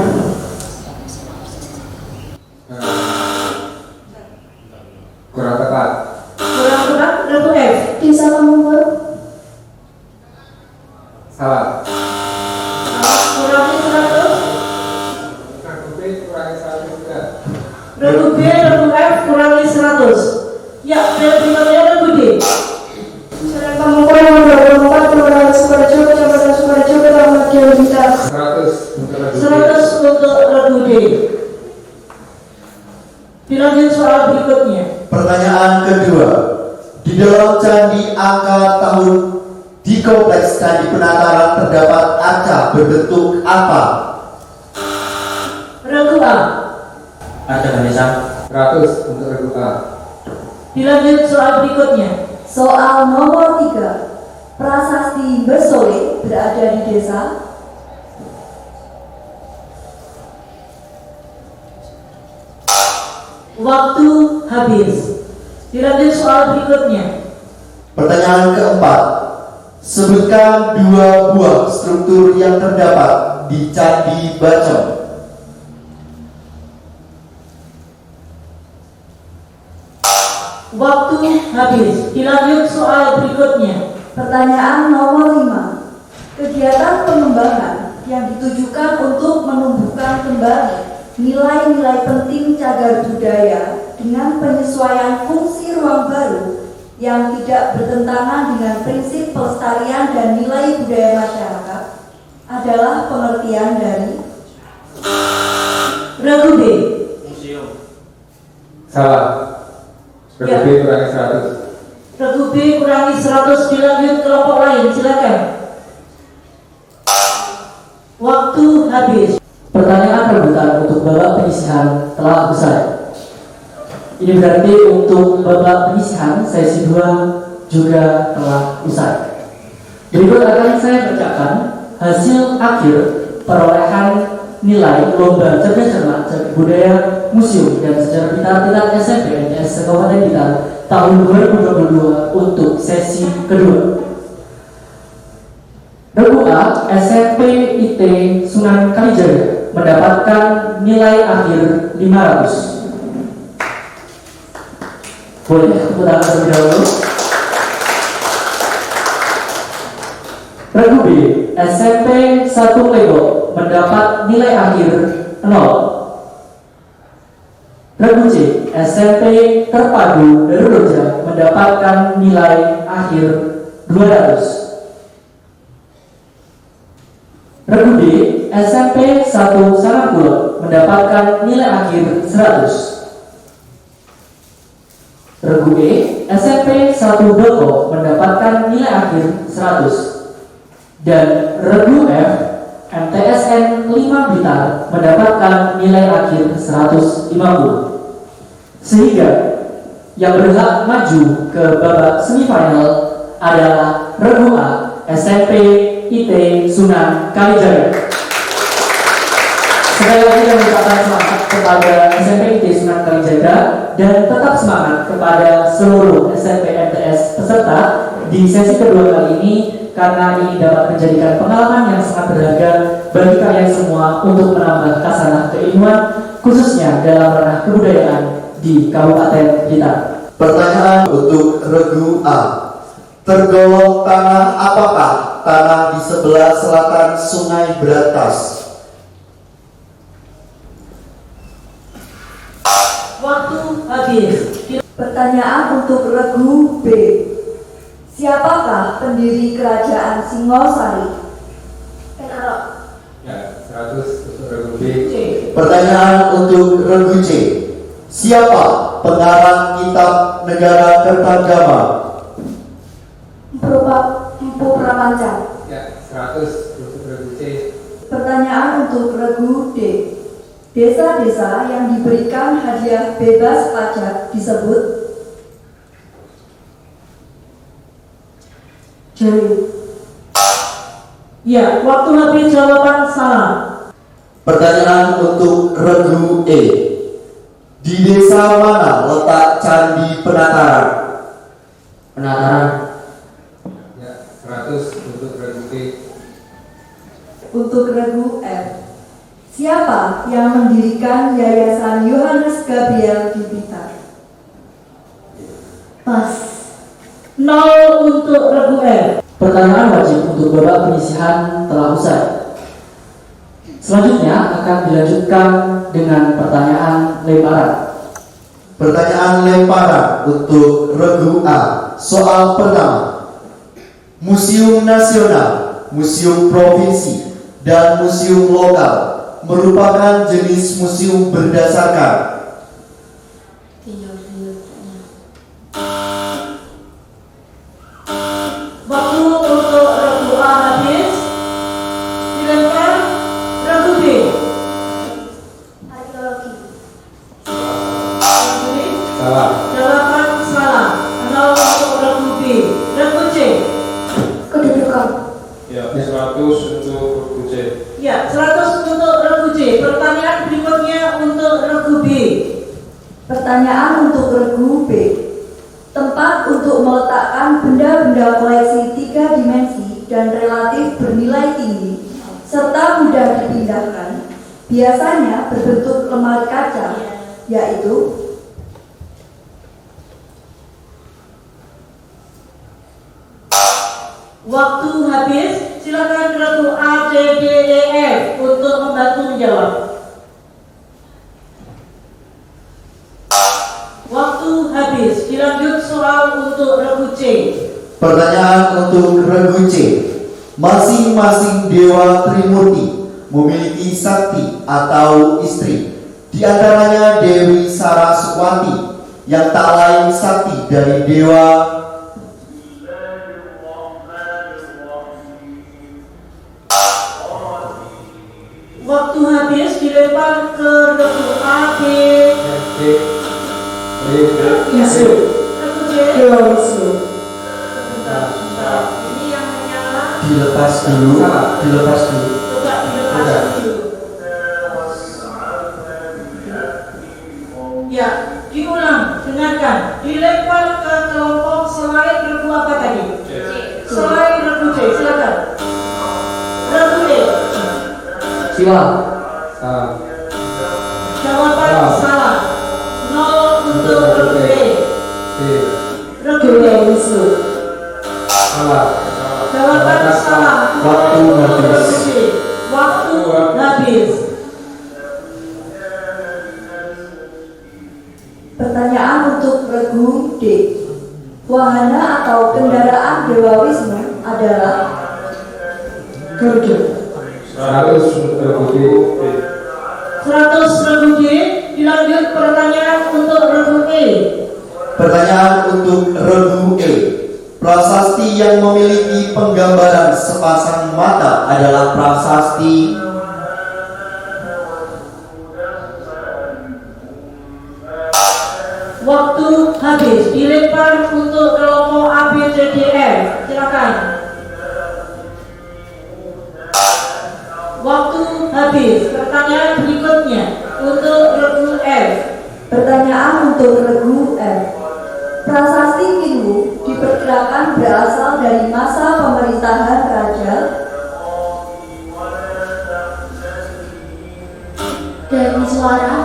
Kurang tepat. Kurang tepat. Regu F. Desa Pamungkur. Salah. Kurangi 100. Kurangi 1 juga. Regu B, regu F kurangi 100. Ya, berikutnya regu D. Surat Pamungkur nomor 24 Kelurahan Sukorejo, Kecamatan Sukorejo, Kecamatan Blitar. 100 untuk regu D. 100 untuk regu D. Dilanjut soal berikutnya. Pertanyaan kedua. Di dalam candi angka tahun di kompleks Candi Penataran terdapat arca berbentuk apa? Regu A. Ada Vanessa. 100 untuk regu A. Dilanjut soal berikutnya. Soal nomor 3. Prasasti Besole berada di desa Waktu habis. Dilanjut soal berikutnya. Pertanyaan keempat. Sebutkan 2 buah struktur yang terdapat di Candi Bacem. Waktu habis. Dilanjut soal berikutnya. Pertanyaan nomor 5. Kegiatan pengembangan yang ditujukan untuk menumbuhkan kembali nilai-nilai penting cagar budaya dengan penyesuaian fungsi ruang baru yang tidak bertentangan dengan prinsip pelestarian dan nilai budaya masyarakat adalah pengertian dari Regu B. Salah. Regu B kurangi 100. Regu B kurangi 100. Dilanjut kelompok lain. Silakan. Waktu habis. Pertanyaan rebutan untuk babak penyisihan telah usai. Ini berarti untuk babak penyisihan sesi 2 juga telah usai. Berikut akan saya bacakan hasil akhir perolehan nilai lomba cerdas cermat cagar budaya museum dan sejarah Blitar tingkat SMP NTS Kabupaten Blitar tahun 2022 untuk sesi kedua. Regu A SMP IT Sunan Kalijaga mendapatkan nilai akhir 500. Boleh tepuk tangan terlebih dahulu. Regu B SMP 1 Lego mendapat nilai akhir 0. Regu C SMP Terpadu Daruroja mendapatkan nilai akhir 200. Regu D SMP 1 Sanakula mendapatkan nilai akhir 100. Regu E SMP 1 Doko mendapatkan nilai akhir 100. Dan Regu F MTSN 5 Blitar mendapatkan nilai akhir 150. Sehingga yang berhak maju ke babak semifinal adalah Regu A SMP IT Sunan Kalijaga. Sekali lagi kami ucapkan semangat kepada SMP IT Sunan Kalijaga dan tetap semangat kepada seluruh SMP MTS peserta di sesi kedua kali ini, karena ini dapat menjadikan pengalaman yang sangat berharga bagi kalian semua untuk menambah khasanah keilmuan khususnya dalam ranah kebudayaan di Kabupaten Blitar. Pertanyaan untuk Regu A. Tergolong tanah apakah tanah di sebelah selatan Sungai Berantas? Waktu habis. Pertanyaan untuk Regu B. Siapakah pendiri kerajaan Singosari? Ya, 100 untuk Regu B. Pertanyaan untuk Regu C. Siapa pengarang kitab Negara Kertagama? Empu Prapanca. Ya, 100 untuk Regu C. Pertanyaan untuk Regu D. Desa-desa yang diberikan hadiah bebas pajak disebut Jari. Ya, waktu habis. Jawaban salah. Pertanyaan untuk Regu E. Di desa mana letak Candi Penataran? Penataran. Ya, 100 untuk Regu B. Untuk Regu F. Siapa yang mendirikan Yayasan Yohanes Gabriel di Blitar? Pas. 0 untuk Regu F. Pertanyaan wajib untuk babak penyisihan telah usai. Selanjutnya akan dilanjutkan dengan pertanyaan lemparan. Pertanyaan lemparan untuk Regu A. Soal pertama. Museum Nasional, Museum Provinsi, dan Museum Lokal merupakan jenis museum berdasarkan Waktu untuk Regu A habis. Silakan Regu B. Arkeologi. Salah. Jawaban salah. 0 untuk Regu B. Regu C. Kedudukan. Ya, 100 untuk Regu C. Ya, 100 untuk Regu C. Pertanyaan berikutnya untuk Regu B. Pertanyaan untuk Regu B. Tempat untuk meletakkan benda-benda koleksi 3 dimensi dan relatif bernilai tinggi, serta mudah dipindahkan, biasanya berbentuk lemari kaca, yaitu waktu habis. Silakan regu A, C, D, E, F untuk membantu menjawab. Waktu habis. Dilanjut soal untuk regu C. Pertanyaan untuk regu C. Masing-masing dewa Trimurti memiliki sakti atau istri. Di antaranya Dewi Saraswati yang tak lain sakti dari dewa Waktu habis. Dilempar ke regu A, B, Isu. regu C. Ini yang menyala. Dilepas dulu. Coba dilepas dulu. Ya, diulang. Dengarkan. Dilempar ke kelompok selain regu apa tadi? Selain regu C. Silakan. Regu D. Siwa. Jawaban salah. 0 untuk regu D. Regu D. Jawaban salah. Waktu habis. Waktu habis. pertanyaan untuk regu D. Wahana atau kendaraan Dewa Wisnu adalah Gerja. 100 regu D. 100 regu D. Dilanjut pertanyaan untuk regu E. Pertanyaan untuk regu E. Prasasti yang memiliki penggambaran sepasang mata adalah prasasti Waktu habis. Dilempar untuk kelompok A, B, C, D, F. Silakan. Waktu habis. Pertanyaan berikutnya untuk regu F. pertanyaan untuk regu F. Prasasti Kinwu diperkirakan berasal dari masa pemerintahan Raja Dari suara.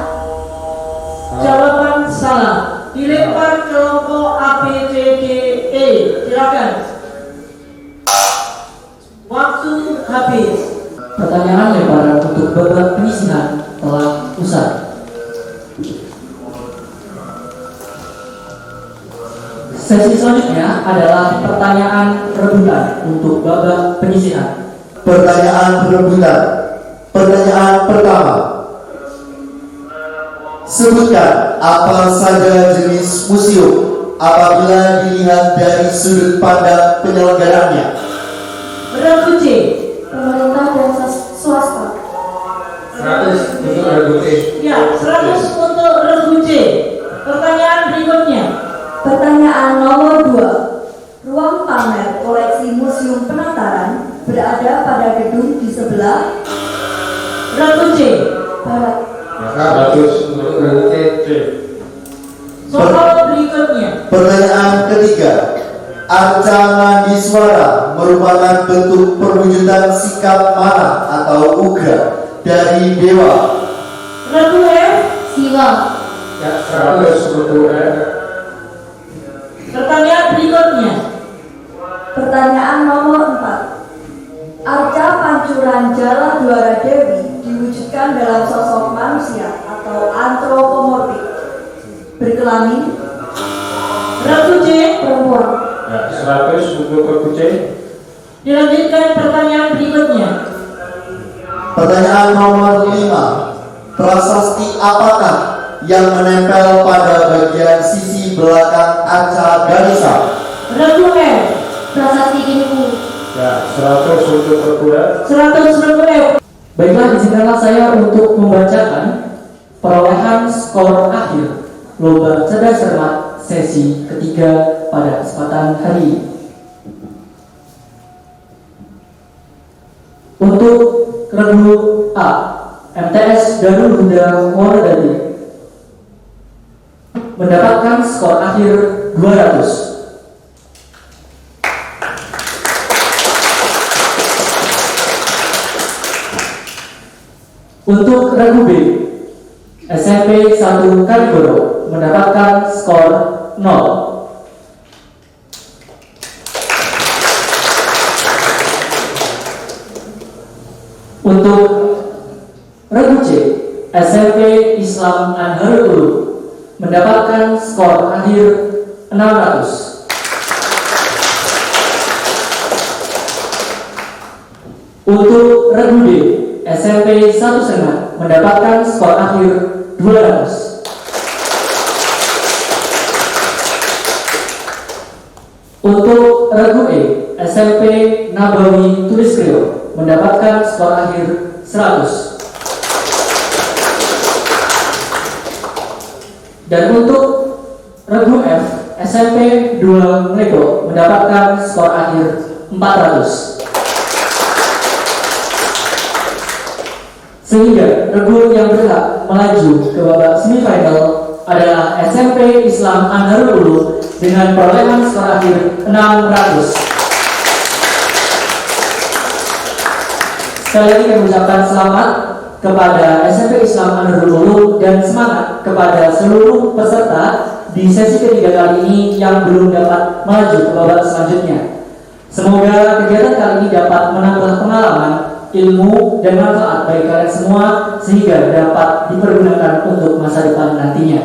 Jawaban salah. Dilempar kelompok A, B, C, D, E. Silakan. Waktu habis. Pertanyaan lebaran untuk babak penyisihan telah usai. Sesi selanjutnya adalah pertanyaan rebutan untuk babak penyisihan. pertanyaan rebutan. Pertanyaan pertama. Sebutkan apa saja jenis museum apabila dilihat dari sudut pandang penyelenggaranya. Regu C. pemerintah dan swasta. 100 untuk regu D. Ya, 100 untuk regu C. Pertanyaan berikutnya. Pertanyaan nomor 2. Ruang pamer koleksi Museum Penataran berada pada gedung di sebelah Regu C. barat. 100 untuk regu C. Soal berikutnya. Pertanyaan ketiga. Arca Nandiswara merupakan bentuk perwujudan sikap marah atau ugra dari dewa. Regu F. Siwa. Ya, 100 untuk F. Pertanyaan berikutnya. Pertanyaan nomor 4. Arca Pancuran Jala Dwara Dewi diwujudkan dalam sosok manusia atau antropomorfik, berkelamin Regu C. perempuan. Ya, 100 untuk regu C. Dilanjutkan pertanyaan berikutnya. Pertanyaan nomor 5. Prasasti apakah yang menempel pada bagian sisi belakang arca Ganesha? Regu F. Prasasti Kinwu. Ya, 100 untuk regu F. 100 regu F. Baiklah, izinkanlah saya untuk membacakan perolehan skor akhir lomba cerdas cermat sesi ketiga pada kesempatan hari ini. Untuk regu A, MTS Darul Huda Muhammadiyah mendapatkan skor akhir 200. Untuk regu B, SMP 1 Kalijodo mendapatkan skor 0. Untuk regu C, SMP Islam Anharul Ulum mendapatkan skor akhir 600. Untuk regu D, SMP 1 Sengat mendapatkan skor akhir 200. Untuk regu E, SMP Nabawi Tulis Kriyo mendapatkan skor akhir 100. Dan untuk regu F, SMP 2 Mlego mendapatkan skor akhir 400. Sehingga regu yang berhak melaju ke babak semifinal adalah SMP Islam Anharul Ulum dengan perolehan skor akhir 600. Sekali lagi kami ucapkan selamat kepada SMP Islam Anharul Ulum dan semangat kepada seluruh peserta di sesi ketiga kali ini yang belum dapat melaju ke babak selanjutnya. Semoga kegiatan kali ini dapat menambah pengalaman, ilmu, dan manfaat bagi kalian semua sehingga dapat dipergunakan untuk masa depan nantinya.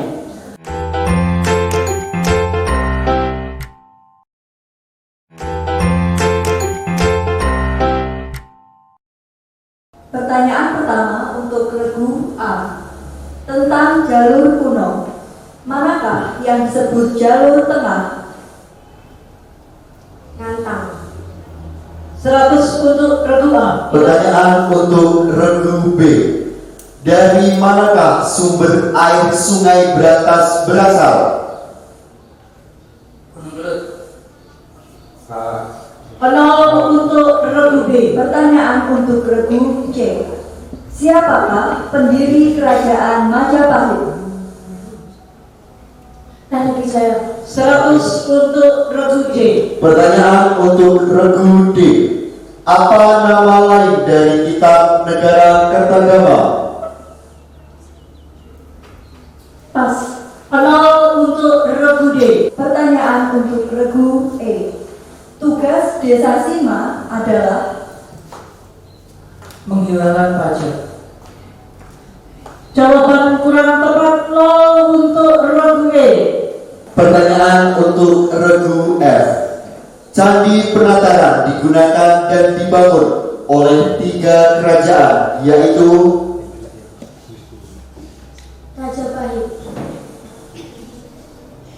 Pertanyaan pertama untuk regu A tentang jalur kuno. Manakah yang disebut jalur tengah? Ngantang. 100 untuk regu A. Pertanyaan untuk regu B. Dari manakah sumber air Sungai Brantas berasal? Nol untuk regu B. Pertanyaan untuk regu C. Siapakah pendiri kerajaan Majapahit? Tanda saya. 100 untuk regu C. Pertanyaan untuk regu D. Apa nama lain dari kitab Negara Kertagama? Pas. Nol untuk regu D. Pertanyaan untuk regu E. Tugas Desa Sima adalah Menghilangkan pajak. Jawaban kurang tepat. Nol untuk regu E. Pertanyaan untuk regu F. Candi Penataran digunakan dan dibangun oleh 3 kerajaan, yaitu Majapahit.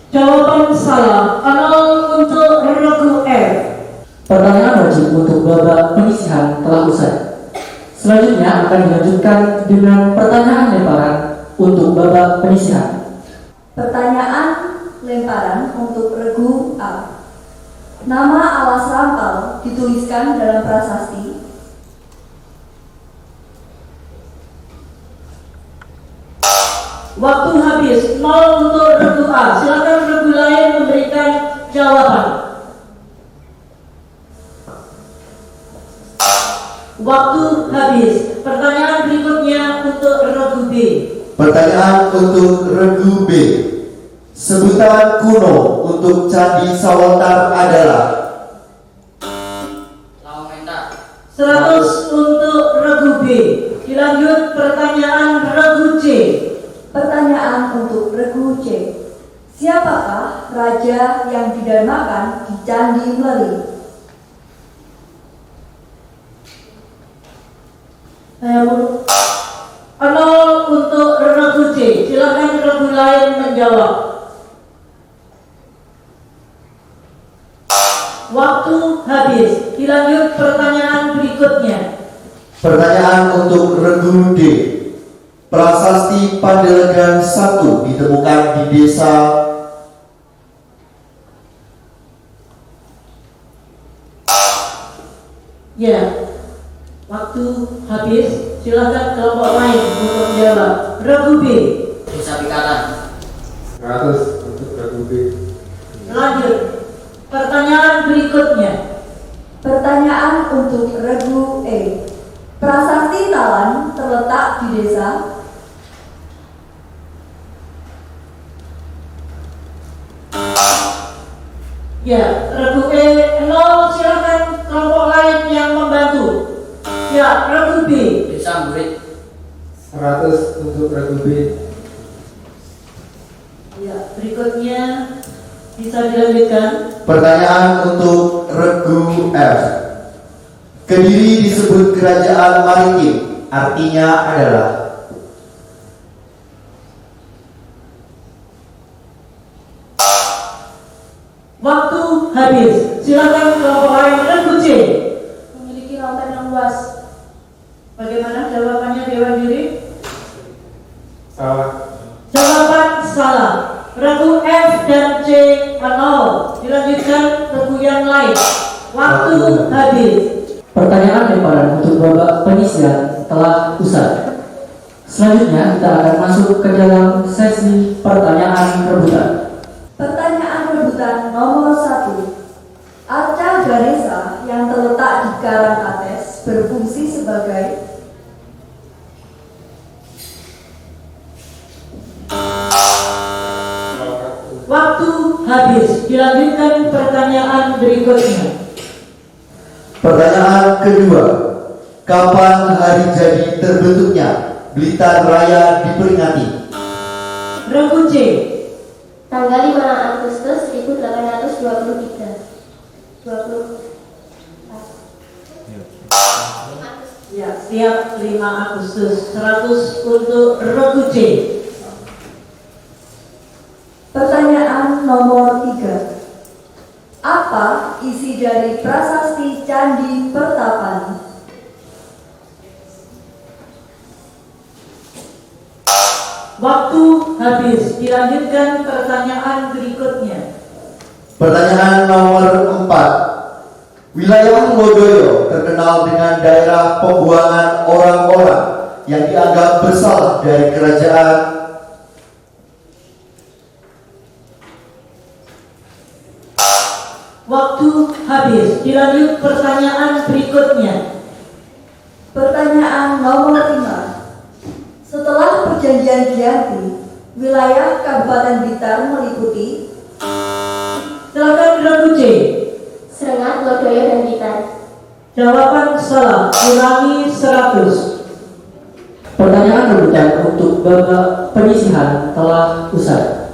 Jawaban salah. Nol untuk regu F. Pertanyaan wajib untuk babak penyisihan telah usai. Selanjutnya akan dilanjutkan dengan pertanyaan lemparan untuk babak penyisihan. pertanyaan lemparan untuk regu A. Nama alas rampal dituliskan dalam prasasti. Waktu habis. Nol untuk regu A. Silakan regu lain memberikan jawaban. Waktu habis. Pertanyaan berikutnya untuk regu B. pertanyaan untuk regu B. Sebutan kuno untuk Candi Sawaltar adalah 100 untuk regu B. Dilanjut pertanyaan regu C. Pertanyaan untuk regu C. Siapakah raja yang didharmakan di Candi Mleli? Nol untuk regu C. Silakan regu lain menjawab. Waktu habis. Dilanjut pertanyaan berikutnya. pertanyaan untuk regu D. Prasasti Pandelegan 1 ditemukan di desa Ya. Waktu habis. Silakan kelompok lain untuk menjawab. Regu B. Desa Pikanan. 100 untuk regu B. Lanjut. Pertanyaan berikutnya. Pertanyaan untuk regu E. Prasasti Talan terletak di desa Ya, regu E 0, silakan kelompok lain yang membantu. Ya, regu B. Desa murid. 100 untuk regu B. Ya, berikutnya bisa dilanjutkan. Pertanyaan untuk regu F. Kediri disebut kerajaan maritim, artinya adalah Waktu habis. Silakan kelompok lain regu C. Memiliki lautan yang luas. Bagaimana jawabannya Dewan Juri? Salah. Jawaban salah. Regu F dan C 0. Dilanjutkan regu yang lain. Waktu habis. Pertanyaan lemparan untuk babak penyisian telah usai. Selanjutnya kita akan masuk ke dalam sesi pertanyaan rebutan. pertanyaan rebutan nomor 1. Arca Ganesha yang terletak di Karangates berfungsi sebagai Waktu habis. Dilanjutkan pertanyaan berikutnya. pertanyaan kedua. Kapan hari jadi terbentuknya Blitar Raya diperingati? Regu C. Tanggal 5 Agustus 1823. 20. Ya, siap 5 Agustus. 100 untuk regu C. pertanyaan nomor 3. Apa isi dari prasasti Candi Pertapani? Waktu habis. Dilanjutkan pertanyaan berikutnya. Pertanyaan nomor 4. Wilayah Lodoyo terkenal dengan daerah pembuangan orang-orang yang dianggap bersalah dari kerajaan. Waktu habis. Dilanjut pertanyaan berikutnya. Pertanyaan nomor 5. Setelah perjanjian Giyanti, wilayah Kabupaten Blitar meliputi Silakan regu C. Serengat, Lodoyo, dan Blitar. Jawaban salah. Ulangi 100. Pertanyaan rebutan untuk babak penyisihan telah usai.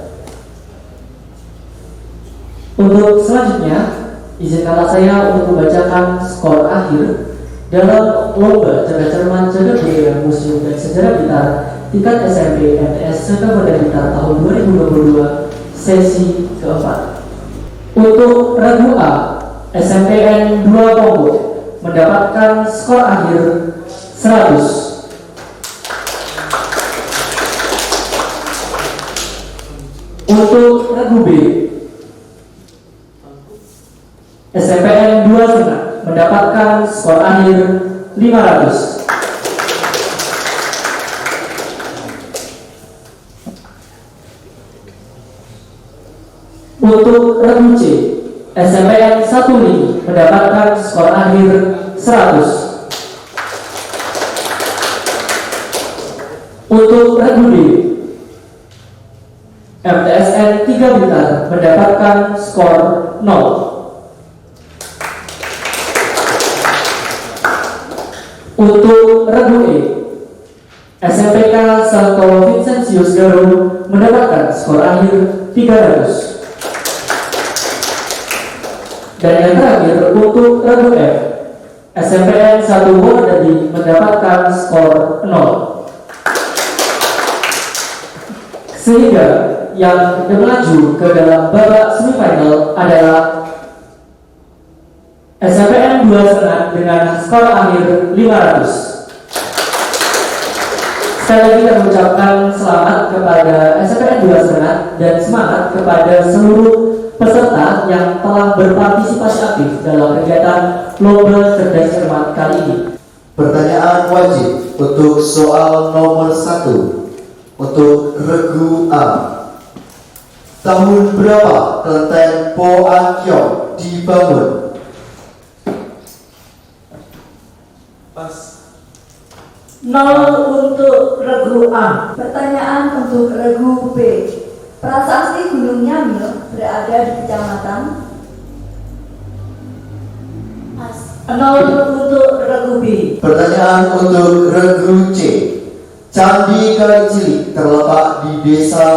Untuk selanjutnya, izinkanlah saya untuk membacakan skor akhir dalam lomba jaga cermat jaga budaya museum dan sejarah Blitar tingkat SMP MTS Kabupaten Blitar tahun 2022 sesi keempat. Untuk regu A, SMPN 2 Ponggo mendapatkan skor akhir 100. Untuk regu B, SMPN 2 Senat mendapatkan skor akhir 500. Untuk regu C, SMPN 1 Lini mendapatkan skor akhir 100. Untuk regu D, MTSN 3 Blitar mendapatkan skor 0. Untuk regu E, SMPK Santo Vincentius Garum mendapatkan skor akhir 300. Dan yang terakhir untuk regu F, SMPN 1 Wardadi mendapatkan skor 0. Sehingga yang melaju ke dalam babak semifinal adalah SMPN 2 Senat dengan skor akhir 500. Sekali lagi kami ucapkan selamat kepada SMPN 2 Senat dan semangat kepada seluruh peserta yang telah berpartisipasi aktif dalam kegiatan Lomba Cerdas Cermat kali ini. Pertanyaan wajib untuk soal nomor 1. Untuk regu A. Tahun berapa kelenteng Po An Kiong dibangun? Pas. 0 untuk regu A. Pertanyaan untuk regu B. Prasasti Gunung Nyamil berada di kecamatan? 0 untuk regu B. Pertanyaan untuk regu C. Candi Kali Cilik terletak di desa?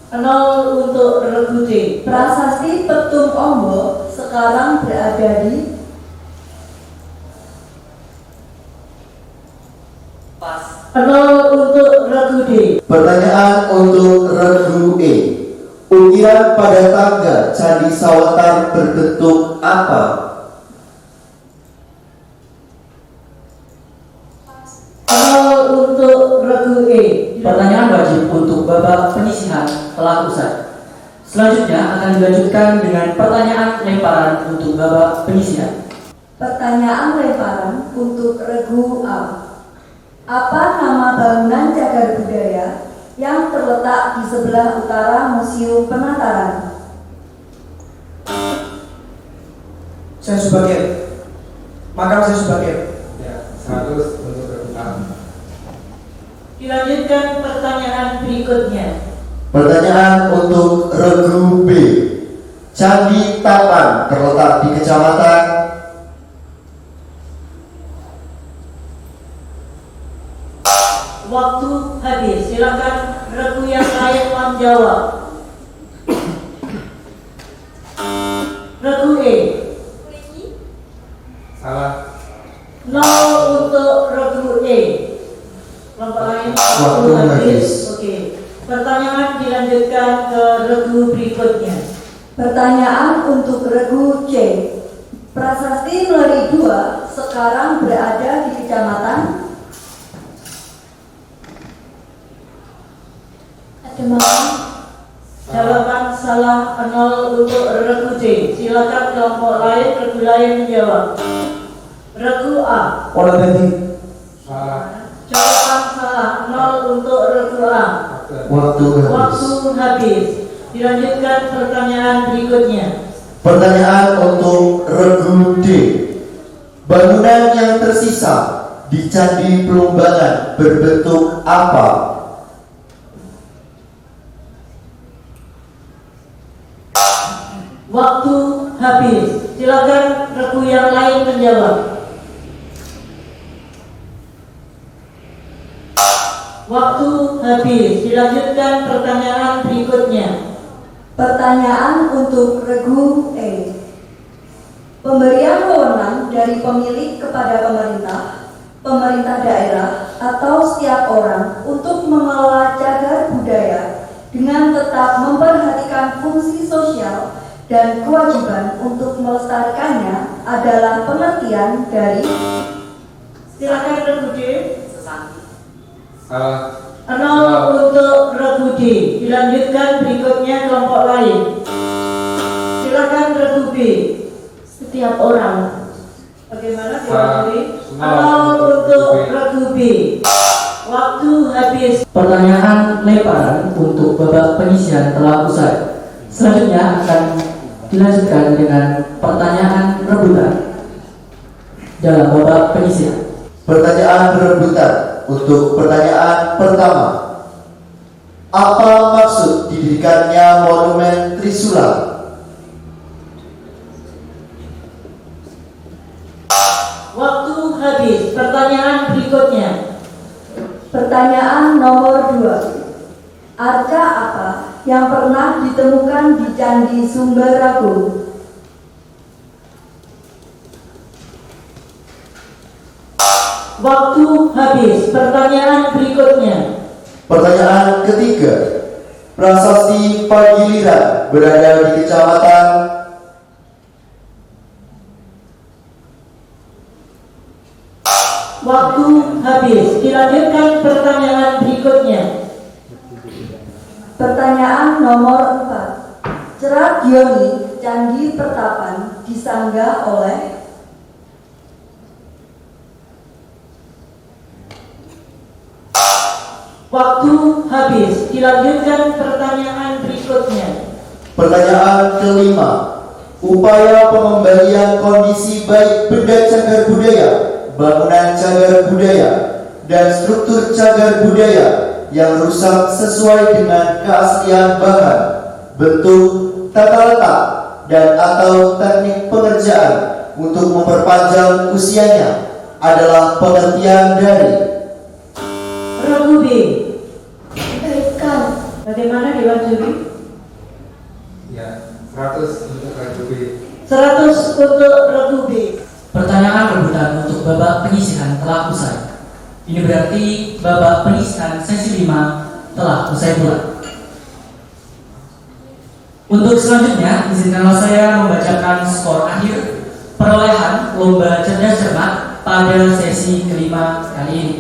0 untuk regu C. Prasasti Petung Ombok sekarang berada di? 0 untuk regu D. Pertanyaan untuk regu E. Ukiran pada tangga Candi Sawatan berbentuk apa? 0 untuk regu E. Pertanyaan wajib untuk babak penyisihan telah usai. Selanjutnya akan dilanjutkan dengan pertanyaan lemparan untuk babak penyisihan. Pertanyaan lemparan untuk regu A. Apa nama bangunan cagar budaya yang terletak di sebelah utara Museum Penataran? Saya Subagir. Makam saya Subagir. Ya, 100 untuk regu A. Dilanjutkan pertanyaan berikutnya. Pertanyaan untuk regu B. Candi Tapan terletak di kecamatan? Waktu habis. Silakan regu yang lain menjawab. Regu E. Salah. 0 untuk regu E. Kelompok lain Waktu habis. Oke. Pertanyaan dilanjutkan ke regu berikutnya. Pertanyaan untuk regu C. Prasasti Mleri II sekarang berada di kecamatan? Jawaban salah. 0 untuk regu C. Silakan kelompok lain, regu lain menjawab. Regu A. Wonodadi. Salah. Jawaban salah. 0 untuk regu A. Waktu habis. Waktu habis. Dilanjutkan pertanyaan berikutnya. Pertanyaan untuk regu D. Bangunan yang tersisa di Candi Plumbangan berbentuk apa? Waktu habis. Silakan regu yang lain menjawab. Waktu habis. Dilanjutkan pertanyaan berikutnya. Pertanyaan untuk regu E. Pemberian wewenang dari pemilik kepada pemerintah, pemerintah daerah, atau setiap orang untuk mengelola cagar budaya dengan tetap memperhatikan fungsi sosial dan kewajiban untuk melestarikannya adalah pengertian dari? Silakan regu D. Salah. 0 untuk regu D. Dilanjutkan berikutnya kelompok lain. Silakan regu B. Setiap orang. Bagaimana diwakili? 0 untuk regu B. Waktu habis. Pertanyaan lemparan untuk babak penyisihan telah usai. Selanjutnya akan dilanjutkan dengan pertanyaan rebutan dalam babak penyisihan. Pertanyaan rebutan untuk pertanyaan pertama. Apa maksud didirikannya Monumen Trisula? Waktu habis. Pertanyaan berikutnya. Pertanyaan nomor 2. Arca apa yang pernah ditemukan di Candi Sumbaragung? Waktu habis. Pertanyaan berikutnya. Pertanyaan ketiga. Prasasti Pagiliran berada di kecamatan? Waktu habis. Dilanjutkan pertanyaan berikutnya. Pertanyaan nomor 4. Cerak Gioni Candi Pertapan disanggah oleh? Waktu habis. Dilanjutkan pertanyaan berikutnya. Pertanyaan kelima. upaya pengembalian kondisi baik benda cagar budaya, bangunan cagar budaya, dan struktur cagar budaya yang rusak sesuai dengan keaslian bahan, bentuk, tata letak, dan atau teknik pengerjaan untuk memperpanjang usianya adalah pengertian dari Regu B. Berikan. Bagaimana Dewan Juri? Ya, 100 untuk regu B. 100 untuk Regu B. Pertanyaan rebutan untuk babak penyisihan telah usai. Ini berarti babak penyisihan sesi 5 telah usai pula. Untuk selanjutnya, izinkanlah saya membacakan skor akhir perolehan lomba cerdas cermat pada sesi kelima kali ini.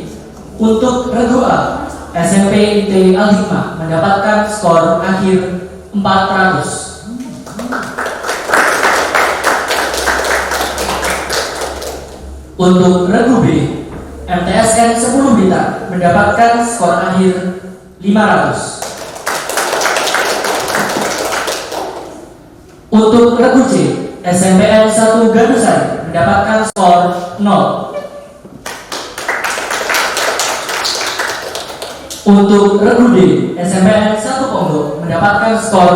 Untuk regu A, SMP IT Al-Hikmah mendapatkan skor akhir 400. Untuk regu B, MTSN 10 Blitar mendapatkan skor akhir 500. Untuk regu C, SMPN 1 Gandusari mendapatkan skor 0. Untuk regu D, SMPN 1 Pondok mendapatkan skor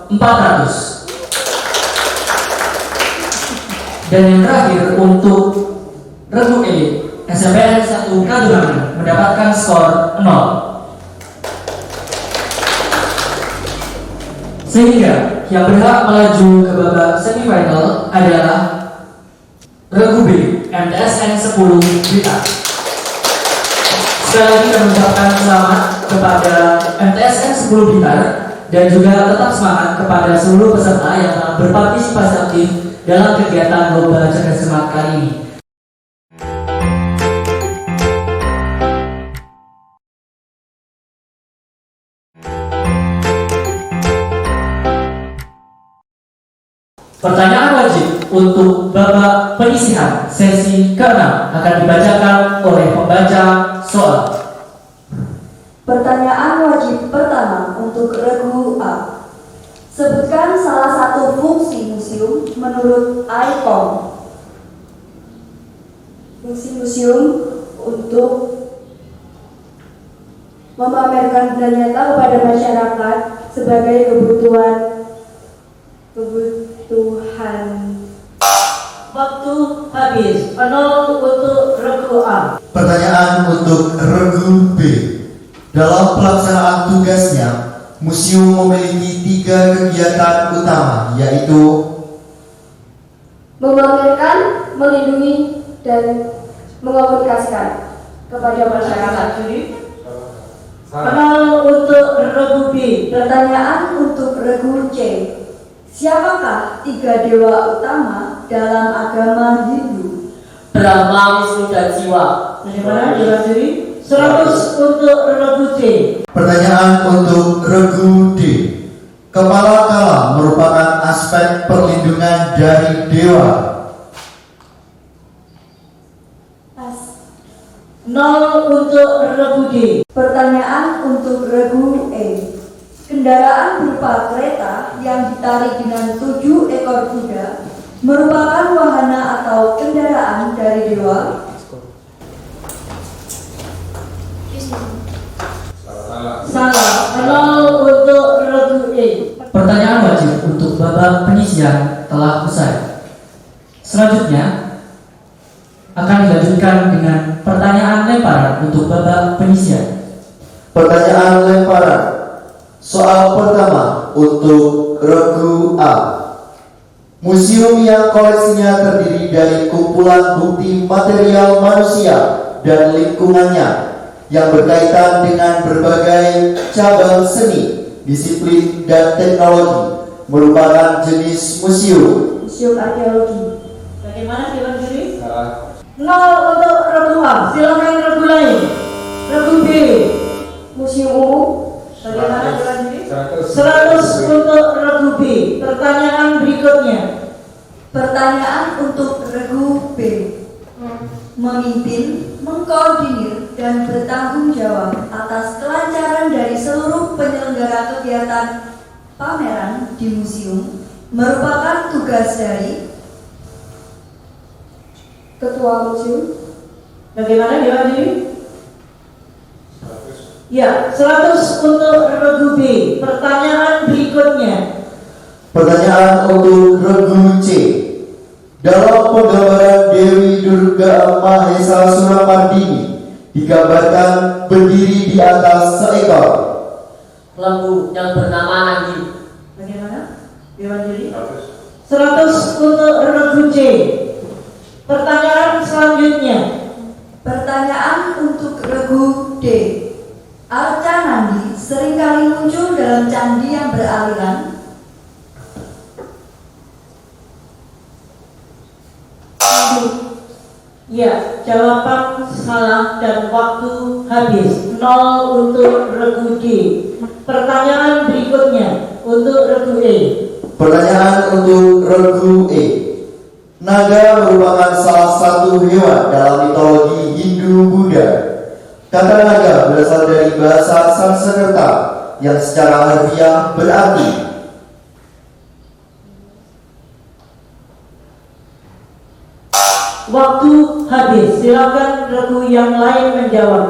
400. Dan yang terakhir untuk regu E, SMPN 1 Kadurangan mendapatkan skor 0. Sehingga yang berhak melaju ke babak semifinal adalah regu B, MTSN 10 Blitar. Sekali lagi kami ucapkan selamat kepada MTSN 10 Blitar dan juga tetap semangat kepada seluruh peserta yang telah berpartisipasi aktif dalam kegiatan lomba cerdas cermat kali ini. Pertanyaan wajib untuk babak penyisihan sesi ke-6 akan dibacakan oleh pembaca soal. Pertanyaan wajib pertama untuk regu A. Sebutkan salah satu fungsi museum menurut ICOM. Fungsi museum untuk memamerkan benda nyata kepada masyarakat sebagai kebutuhan. Waktu habis. 0 untuk regu A. pertanyaan untuk regu B. Dalam pelaksanaan tugasnya, museum memiliki 3 kegiatan utama, yaitu Memamerkan, melindungi, dan mengomunikasikan kepada masyarakat. Jadi 0 untuk regu B. Pertanyaan untuk regu C. Siapakah 3 dewa utama dalam agama Hindu? Brahma, Wisnu, dan Siwa. Bagaimana Dewan Juri? 100 untuk regu C. pertanyaan untuk regu D. Kepala kala merupakan aspek perlindungan dari dewa. 0 untuk regu D. Pertanyaan untuk regu E. Kendaraan berupa kereta yang ditarik dengan 7 ekor kuda merupakan wahana atau kendaraan dari dewa. Salah. 0 untuk regu E. Pertanyaan wajib untuk babak penyisihan telah usai. Selanjutnya akan dilanjutkan dengan pertanyaan lemparan untuk babak penyisihan. Pertanyaan lemparan. Soal pertama untuk regu A. Museum yang koleksinya terdiri dari kumpulan bukti material manusia dan lingkungannya yang berkaitan dengan berbagai cabang seni, disiplin, dan teknologi merupakan jenis museum. Museum arkeologi. Bagaimana Dewan Juri? 0 Salah. untuk regu A. Silakan regu lain. Regu B. Museum umum. Bagaimana Dewan Juri? 100 untuk regu B. Pertanyaan berikutnya. Pertanyaan untuk regu B. Memimpin, mengkoordinir, dan bertanggung jawab atas kelancaran dari seluruh penyelenggara kegiatan pameran di museum merupakan tugas dari Ketua Museum. Bagaimana Dewan Juri? Ya, 100 untuk regu B. Pertanyaan berikutnya. Pertanyaan untuk regu C. Dalam penggambaran Dewi Durga Mahesa Suramardini digambarkan berdiri di atas seekor lembu yang bernama Nanggi. Bagaimana Dewan Juri? 100 untuk regu C. Pertanyaan selanjutnya. Pertanyaan untuk regu D. Arca Nandi seringkali muncul dalam candi yang beraliran. Ya, jawaban salah dan waktu habis. 0 untuk regu D. Pertanyaan berikutnya untuk regu E. Pertanyaan untuk regu E. Naga merupakan salah satu hewan dalam mitologi Hindu-Buddha. Kata naga berasal dari bahasa Sanskerta yang secara harfiah berarti waktu habis. Silakan regu yang lain menjawab.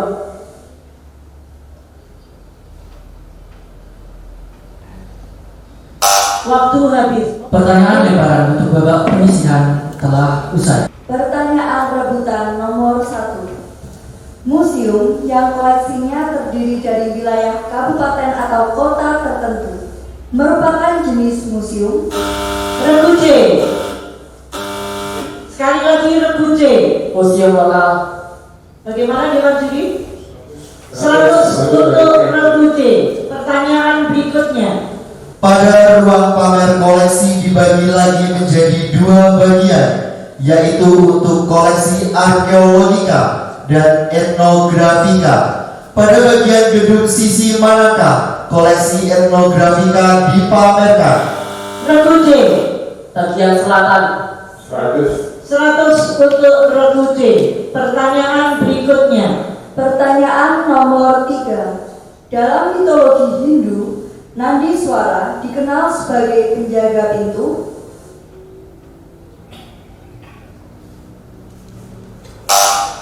Waktu habis. Pertanyaan lebaran untuk babak penyisihan telah usai. Pertanyaan rebutan nomor 1. Museum yang koleksinya terdiri dari wilayah kabupaten atau kota tertentu merupakan jenis museum. Regu C. Sekali lagi regu C. Museum lokal. Bagaimana Dewan Juri? 100 untuk regu C. Pertanyaan berikutnya. pada ruang pamer koleksi dibagi lagi menjadi 2 bagian, yaitu untuk koleksi arkeologika dan etnografika. Pada bagian gedung sisi manakah koleksi etnografika dipamerkan? Regu C. Bagian selatan. 100 untuk regu C. Pertanyaan berikutnya. Pertanyaan nomor 3. Dalam mitologi Hindu, Nandi Swara dikenal sebagai penjaga pintu.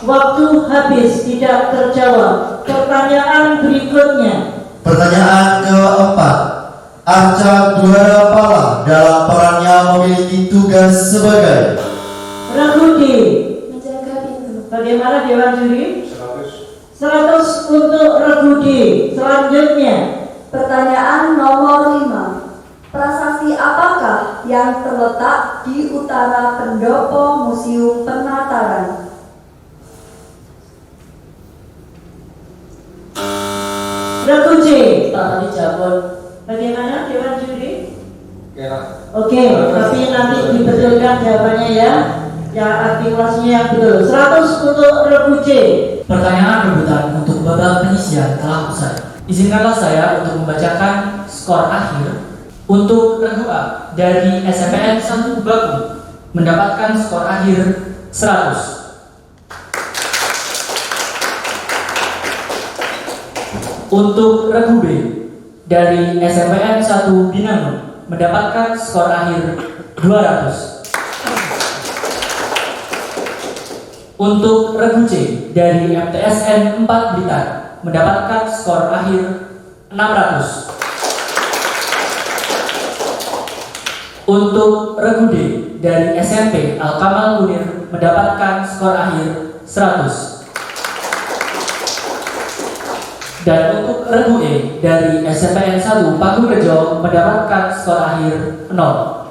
Waktu habis, tidak terjawab. Pertanyaan berikutnya. Pertanyaan keempat. Arca Dwarapala dalam perannya memiliki tugas sebagai Regu D. Menjaga pintu. Bagaimana Dewan Juri? 100 untuk regu D. Selanjutnya. Pertanyaan nomor 5. Prasasti apakah yang terletak di utara pendopo Museum Penataran? Regu C. Tadi Jabon. Bagaimana Dewan Juri? Ya. Oke, tapi nanti dibetulkan jawabannya ya. Ya, artikulasinya yang betul. 100 untuk regu C. Pertanyaan rebutan untuk babak penyisihan telah usai. Izinkanlah saya untuk membacakan skor akhir. Untuk regu A dari SMPN 1 Baku mendapatkan skor akhir 100. Untuk regu B dari SMPN 1 Binangun mendapatkan skor akhir 200. Untuk regu C dari MTSN 4 Blitar mendapatkan skor akhir 600. Untuk regu D dari SMP Al-Kamal Munir mendapatkan skor akhir 100. Dan untuk regu E dari SMPN 1 Paku Rejo mendapatkan skor akhir 0.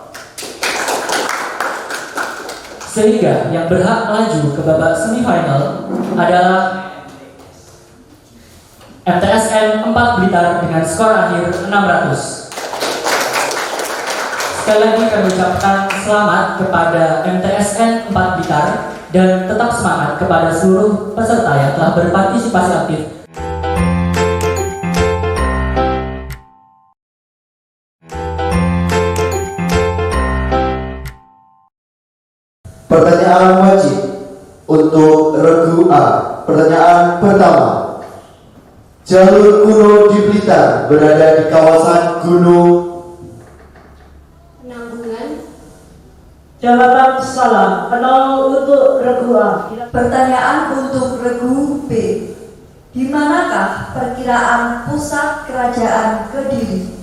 Sehingga yang berhak melaju ke babak semifinal adalah MTSN 4 Blitar dengan skor akhir 600. Sekali lagi kami ucapkan selamat kepada MTSN 4 Blitar dan tetap semangat kepada seluruh peserta yang telah berpartisipasi aktif. pertanyaan wajib untuk regu A. Pertanyaan pertama. Jalur kuno di Blitar berada di kawasan Gunung Penanggungan. Jawaban salah. 0 untuk regu A. Pertanyaan untuk regu B. Di manakah perkiraan pusat kerajaan Kediri?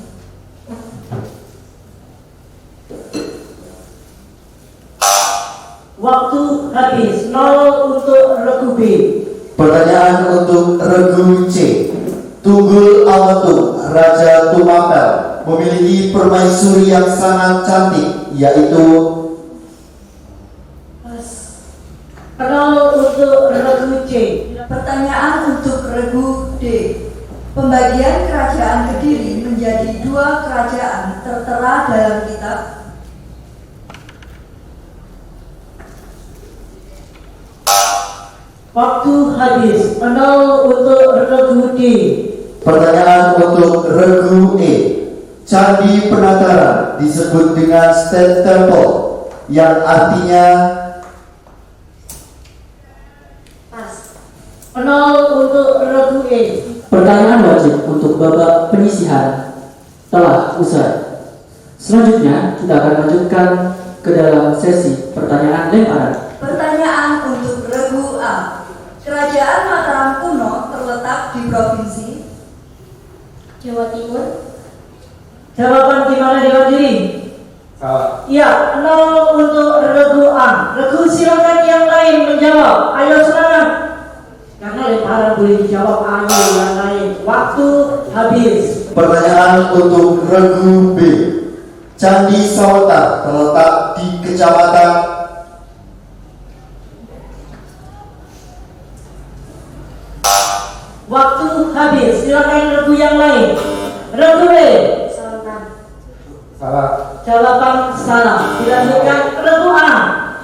Waktu habis. 0 untuk regu B. Pertanyaan untuk regu C. Tunggul Awetung, Raja Tumapel, memiliki permaisuri yang sangat cantik, yaitu 0 untuk regu C. Pertanyaan untuk regu D. Pembagian kerajaan Kediri menjadi 2 kerajaan tertera dalam kitab. Waktu habis. 0 untuk regu D. pertanyaan untuk regu E. Candi Penataran disebut dengan State Temple, yang artinya 0 untuk regu E. Pertanyaan wajib untuk babak penyisihan telah usai. Selanjutnya kita akan lanjutkan ke dalam sesi pertanyaan lemparan. Pertanyaan untuk regu A. Kerajaan Mataram kuno terletak di provinsi Jawa Timur. Jawaban gimana diwakili? Salah. Ya, 0 untuk regu A. Regu silakan yang lain menjawab. Ayo semangat. Karena lemparan boleh dijawab. Ayo yang lain. Waktu habis. pertanyaan untuk regu B. Candi Sawata terletak di Kecamatan Waktu habis. Silakan regu yang lain. Regu B. Salah. Jawaban salah. Dilanjutkan regu A.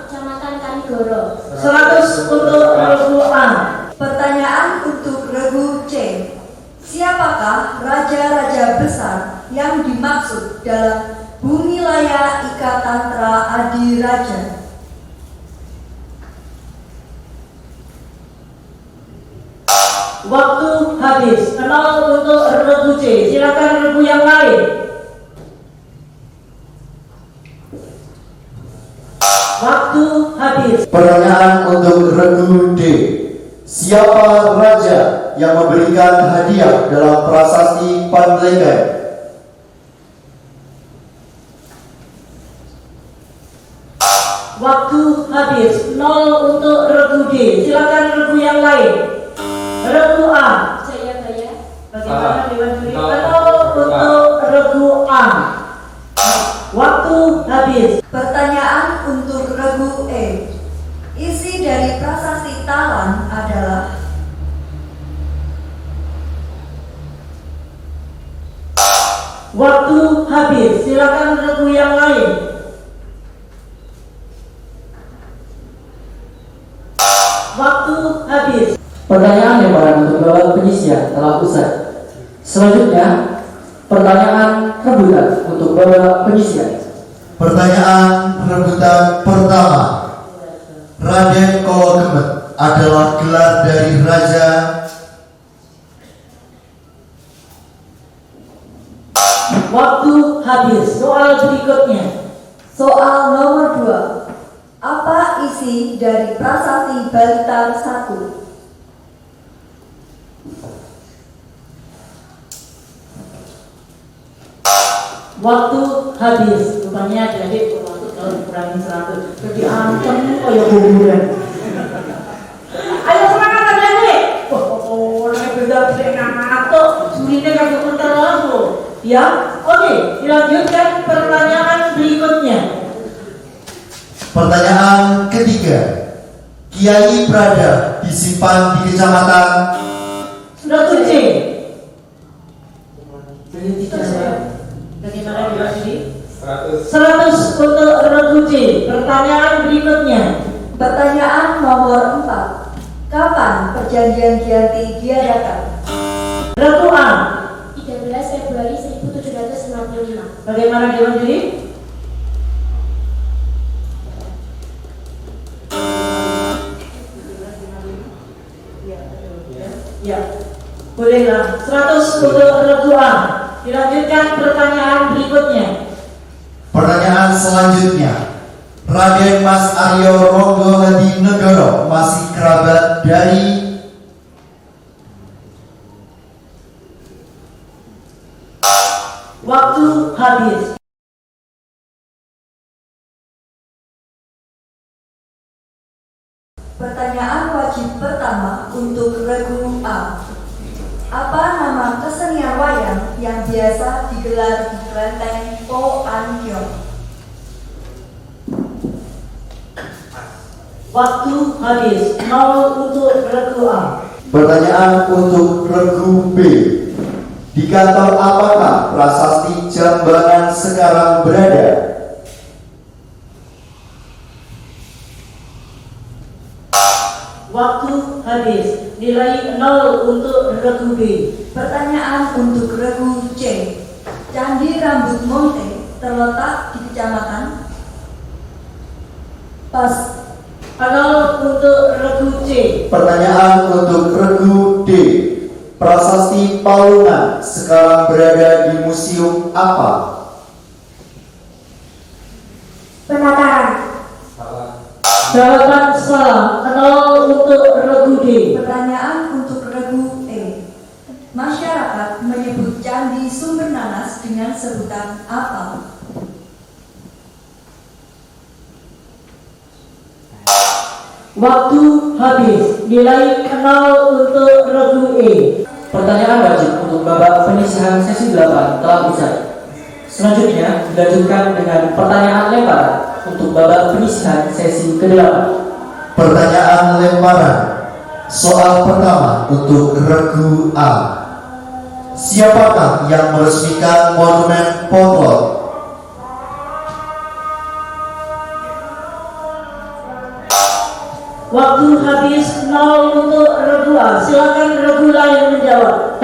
Kecamatan Kanigoro. 100 untuk regu A. Pertanyaan untuk regu C. Siapakah raja-raja besar yang dimaksud dalam Bumi Laya Ika Tantra Adi Raja? Waktu habis. 0 untuk regu C. Silakan regu yang lain. Waktu habis. Pertanyaan untuk regu D. Siapa raja yang memberikan hadiah dalam prasasti Pandeglang? Waktu habis. 0 untuk regu D. Silakan regu yang lain. Regu A. Jayabaya. Bagaimana Dewan Juri? 0 untuk regu A. Waktu habis. Pertanyaan untuk regu E. Isi dari prasasti Talan adalah Waktu habis. Silakan regu yang lain. Waktu habis. Pertanyaan lemparan untuk babak penyisihan telah usai. Selanjutnya pertanyaan rebutan untuk babak penyisihan. Pertanyaan rebutan pertama. Raden Kologemet adalah gelar dari Raja Waktu habis. Soal berikutnya. soal nomor 2. Apa isi dari prasasti Balitar 1? Waktu habis. Rupanya adik waktu kalau dikurangi 100 jadi ancam kayak kuburan. Ayo semangat adik. Naik beda ngato. Sulinya kagak terus loh. Ya, oke. Dilanjutkan pertanyaan berikutnya. Pertanyaan ketiga. Kiai Prada disimpan di Kecamatan Sudah kucing. Bagaimana diwakili? 100 untuk regu C. Pertanyaan berikutnya. Pertanyaan nomor 4. Kapan perjanjian Giyanti diadakan? Regu A. 13 Februari 1765. Bagaimana Dewan Juri? Ya, bolehlah. 100 untuk regu A. Dilanjutkan pertanyaan berikutnya. Pertanyaan selanjutnya. Raden Mas Aryo Ronggo Hadi Negoro masih kerabat dari Waktu habis. Pertanyaan wajib pertama untuk regu A. Apa nama kesenian wayang yang biasa digelar di kelenteng Po An Kiong? Waktu habis. 0 untuk regu A. Pertanyaan untuk regu B. Di kantor apakah prasasti Jambangan sekarang berada? Waktu habis. Nilai 0 untuk regu B. Pertanyaan untuk regu C. Candi Rambut Monte terletak di kecamatan Pas. 0 untuk regu C. Pertanyaan untuk regu D. Prasasti Palungan sekarang berada di museum apa? Penataran. Jawaban salah. 0 untuk regu D. Pertanyaan untuk regu E. Masyarakat menyebut Candi Sumber Nanas dengan sebutan apa? Waktu habis. Nilai 0 untuk regu E. Pertanyaan wajib untuk babak penyisihan sesi 8 telah usai. Selanjutnya dilanjutkan dengan pertanyaan lemparan untuk babak penyisihan sesi ke-8. Pertanyaan lemparan. Soal pertama untuk regu A. Siapakah yang meresmikan monumen Potlot? Waktu habis. 0 untuk regu A. Silakan regu lain menjawab.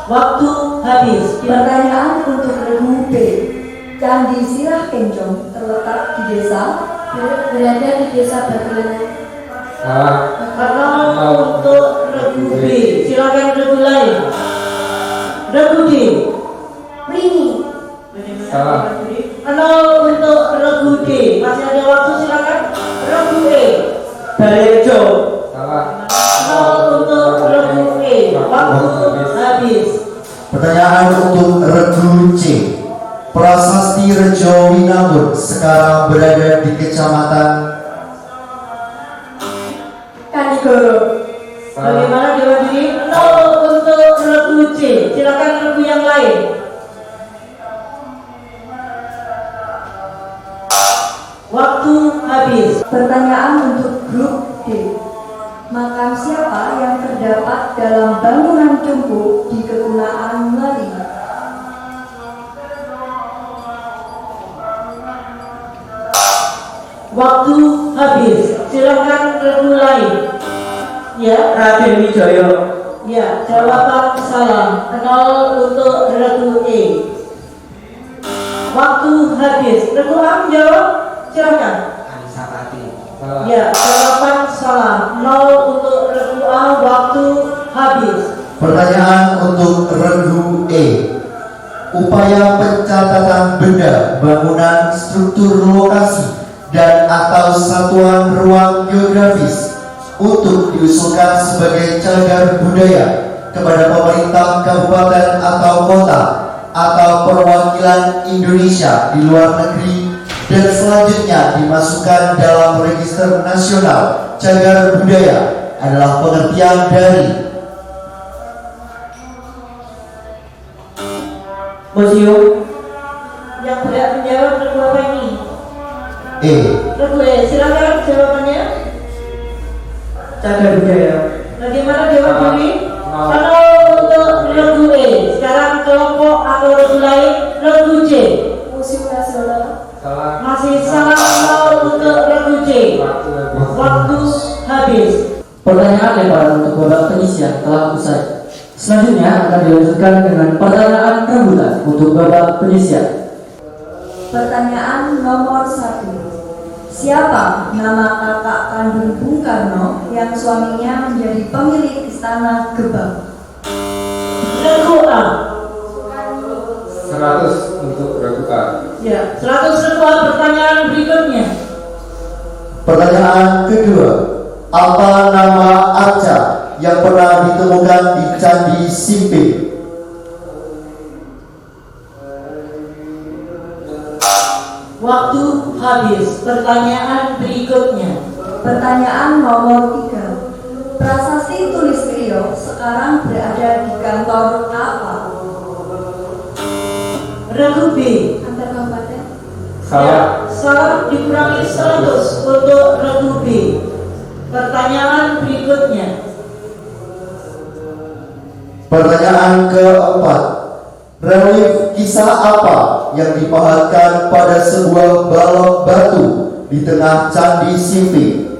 Waktu habis. Pertanyaan untuk regu B. Candi Sirah Kencong terletak di desa Berada di desa Batulenan. Karena untuk regu B. Silakan regu lain. Regu D. Pringgi. Salah. 0 untuk regu D. Masih ada waktu, silakan. Regu E. Balejo. Salah. 0 untuk regu E. Waktu habis. Pertanyaan untuk regu C. Prasasti Rejo Winangun sekarang berada di kecamatan Kanigoro. Bagaimana jawab diri? 0 untuk regu C. Silakan regu yang lain. Waktu habis. Pertanyaan untuk grup D. Makam siapa yang terdapat dalam bangunan cungkup di Kegunaan Melawi? Waktu habis. Silakan regu lain. Ya, Raden Wijaya. Ya, jawaban salah. 0 untuk regu E. Waktu habis. Regu A menjawab. Silakan. Salah. Ya, jawaban salah. 0 untuk regu A. Waktu habis. Pertanyaan untuk regu E. Upaya pencatatan benda, bangunan, struktur lokasi, dan atau satuan ruang geografis untuk diusulkan sebagai cagar budaya kepada pemerintah kabupaten atau kota atau perwakilan Indonesia di luar negeri dan selanjutnya dimasukkan dalam register nasional cagar budaya adalah pengertian dari museum. Yang berhak menjawab regu apa ini? E. Regu E. Silakan jawabannya. Cagar budaya. Bagaimana jawab diri? 0 untuk regu E. Sekarang kelompok atau regu lain. Regu C. Museum Nasional. Salah. Masih salah. 0 untuk regu C. Waktu habis. Pertanyaan lemparan untuk babak penyisian telah usai. Selanjutnya akan dilanjutkan dengan pertanyaan rebutan untuk babak penyisian. Pertanyaan nomor 1. Siapa nama kakak kandung Bung Karno yang suaminya menjadi pemilik Istana Gebang? Regu A. 100. untuk regu A. Ya, 100 regu A. Pertanyaan berikutnya. Pertanyaan kedua, apa nama arca yang pernah ditemukan di Candi Simping? Waktu habis. Pertanyaan berikutnya. Pertanyaan nomor 3. Prasasti tulis Rio sekarang berada di kantor apa? Regu B. Antar kabupaten. Salah. Salah, dikurangi 100 untuk regu B. Pertanyaan berikutnya. Pertanyaan keempat, relief kisah apa yang dipahatkan pada sebuah balok batu di tengah Candi Simping?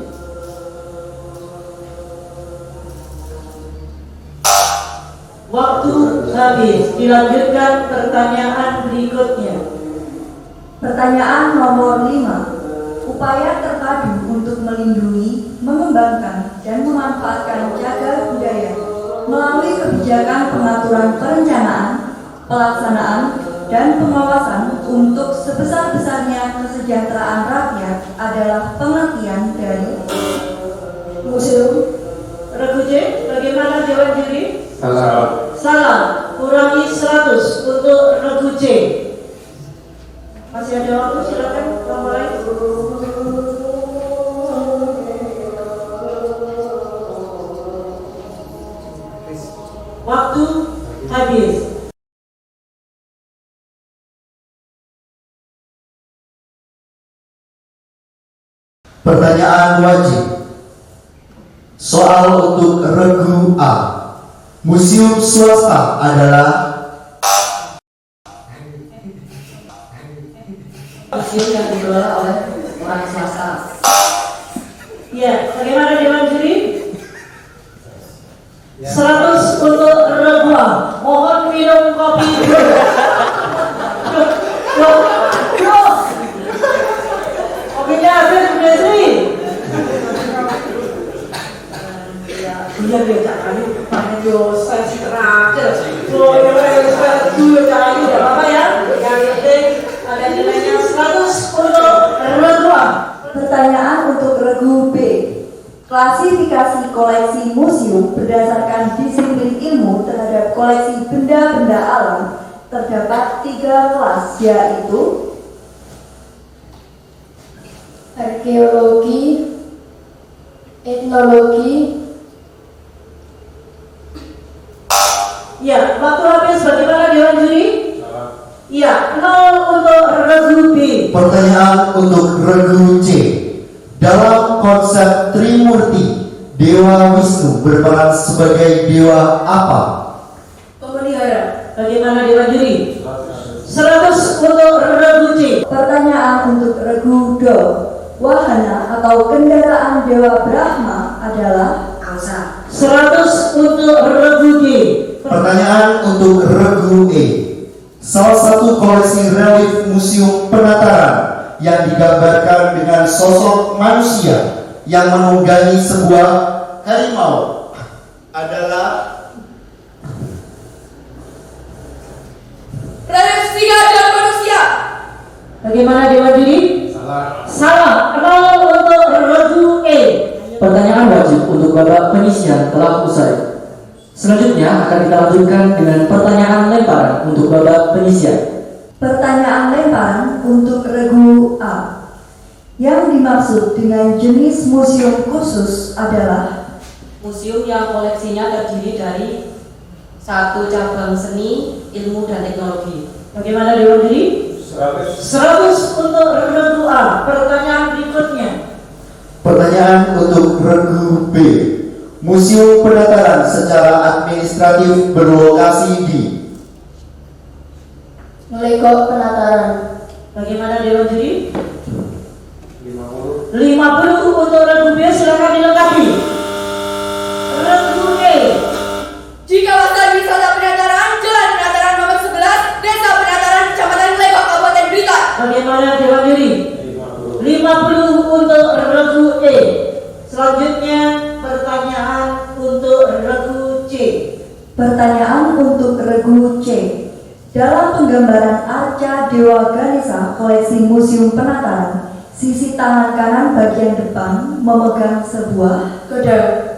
Waktu habis. Dilanjutkan pertanyaan berikutnya. Pertanyaan nomor 5. Upaya terpadu untuk melindungi, mengembangkan, dan memanfaatkan cagar budaya melalui kebijakan pengaturan perencanaan, pelaksanaan, dan pengawasan untuk sebesar-besarnya kesejahteraan rakyat adalah pengertian dari museum. Regu C, bagaimana jawab juri? Salah. Salah, kurangi 100 untuk regu C. Masih ada waktu, silakan mulai. Waktu habis. Pertanyaan wajib. Soal untuk regu A. Museum swasta adalah museum yang dikelola oleh orang swasta. Ya, bagaimana Dewan Juri? 100 untuk regu A. Mohon minum kopi dulu. Kopinya habis, Bu Desri. Iya, dia kali pakai saya terakhir. Kalau yang saya dulu kali tidak apa-apa ya. Yang penting ada nilainya 100 untuk regu A. Pertanyaan untuk regu B. Klasifikasi koleksi museum berdasarkan disiplin ilmu terhadap koleksi benda-benda alam terdapat 3 kelas, yaitu arkeologi, etnologi. Ya, waktu habis. Bagaimana Dewan Juri? Iya, 0 untuk regu B. pertanyaan untuk regu C. Dalam konsep Trimurti, Dewa Wisnu berperan sebagai dewa apa? Pemelihara. Bagaimana Dewan Juri? 100 untuk regu C. pertanyaan untuk regu Do. Wahana atau kendaraan Dewa Brahma adalah Angsa. 100 untuk regu D. Pertanyaan untuk regu E. Salah satu koleksi relief Museum Penataran yang digambarkan dengan sosok manusia yang menunggangi sebuah harimau adalah Relief singa dan manusia. Bagaimana Dewan Juri? Salah. 0 untuk regu E. Pertanyaan wajib untuk babak penyisian telah usai. Selanjutnya akan kita lanjutkan dengan pertanyaan lemparan untuk babak penyisian. pertanyaan lemparan untuk regu A. Yang dimaksud dengan jenis museum khusus adalah Museum yang koleksinya terdiri dari satu cabang seni, ilmu, dan teknologi. Bagaimana Dewan Juri? 100 untuk regu A. Pertanyaan berikutnya. pertanyaan untuk regu B. Museum Penataran secara administratif berlokasi di Legok Penataran. Bagaimana Dewan Juri? 50 untuk regu B. Silakan dilengkapi. Regu E. Di kawasan wisata Penataran, Jalan Penataran nomor 11, Desa Penataran, Kecamatan Legok, Kabupaten Blitar. Bagaimana Dewan Juri? 50 untuk regu E. Selanjutnya pertanyaan untuk regu C. pertanyaan untuk regu C. Dalam penggambaran arca Dewa Ganesha koleksi Museum Penataran, sisi tangan kanan bagian depan memegang sebuah Kedai.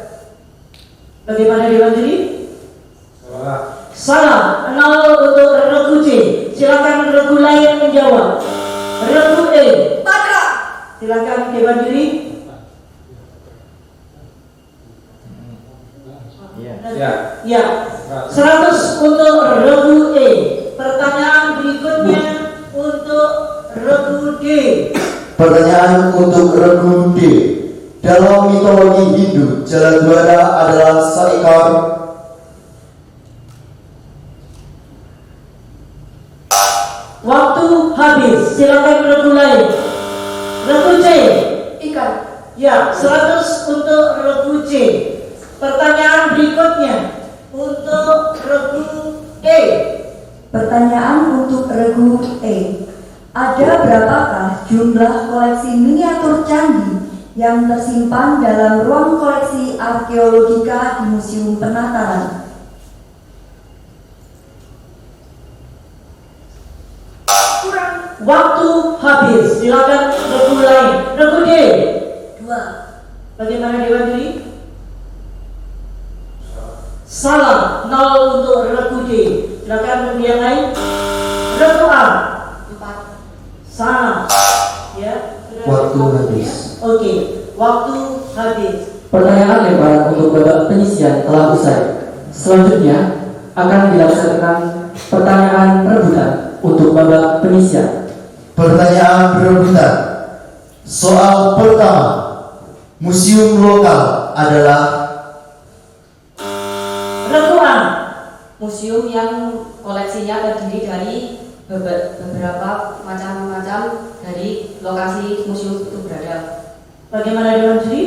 Bagaimana diwanjuri? Salah. 0 untuk regu C. Silakan regu lain menjawab. Regu E. Patra. Silakan diwanjuri. Ya. 100 untuk regu E. Pertanyaan berikutnya untuk regu D. Pertanyaan untuk regu D. Dalam mitologi Hindu, Jaladwara adalah seekor Waktu habis. Silakan regu lain. Regu C. Ikan. Ya, 100 untuk regu C. Pertanyaan berikutnya untuk regu E. Pertanyaan untuk regu E. Ada berapakah jumlah koleksi miniatur candi yang tersimpan dalam ruang koleksi arkeologika di Museum Penataran? Kurang. Waktu habis. Silakan regu lain. Regu D. 2. Bagaimana diwanjuri? Salah. 0 untuk regu D. Silakan regu yang lain. Regu A. 4. Salah. Ya. waktu habis. Oke. Waktu habis. Pertanyaan lemparan untuk babak penyisian telah usai. Selanjutnya akan dilaksanakan pertanyaan rebutan untuk babak penyisian. Pertanyaan berebutan. Soal pertama. Museum lokal adalah Regu A. Museum yang koleksinya terdiri dari beberapa macam-macam dari lokasi museum itu berada. Bagaimana diwanjuri?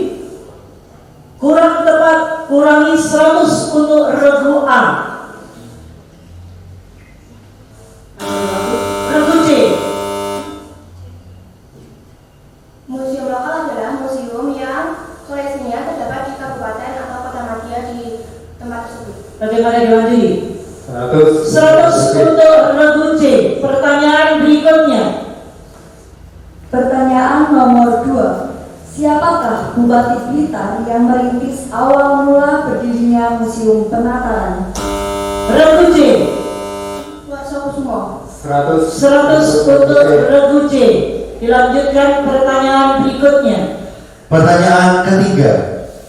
Kurang tepat, kurangi 100 untuk regu A. Regu C. Museum lokal adalah museum yang koleksinya terdapat di kabupaten atau kota madya di tempat tersebut. Bagaimana diwanjuri? 100 untuk regu C. Pertanyaan berikutnya. Pertanyaan nomor 2. Siapakah Bupati Blitar yang merintis awal mula berdirinya Museum Penataran? Regu C. Wasokusumo. 100 untuk regu C. Dilanjutkan pertanyaan berikutnya. pertanyaan ketiga.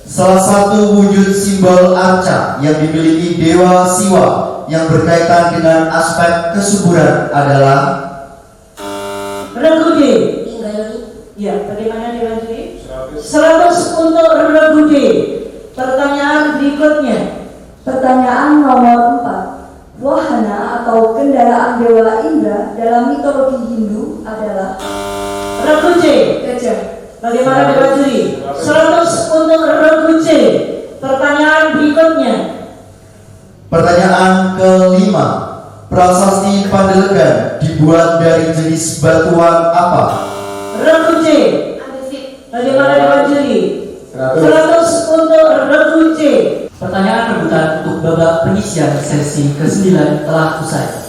Salah satu wujud simbol arca yang dimiliki Dewa Siwa yang berkaitan dengan aspek kesuburan adalah Regu D. Ya, bagaimana dilanjutkan? 100 untuk regu D. Pertanyaan berikutnya. Pertanyaan nomor 4. Wahana atau kendaraan Dewa Indra dalam mitologi Hindu adalah Regu C. gajah. Bagaimana dilanjutkan? 100 untuk regu C. Pertanyaan berikutnya. pertanyaan kelima. Prasasti Pandelegan dibuat dari jenis batuan apa? Regu C. Bagaimana dilanjutkan? 100 untuk regu C. Pertanyaan rebutan untuk babak penyisian sesi ke-9 telah usai.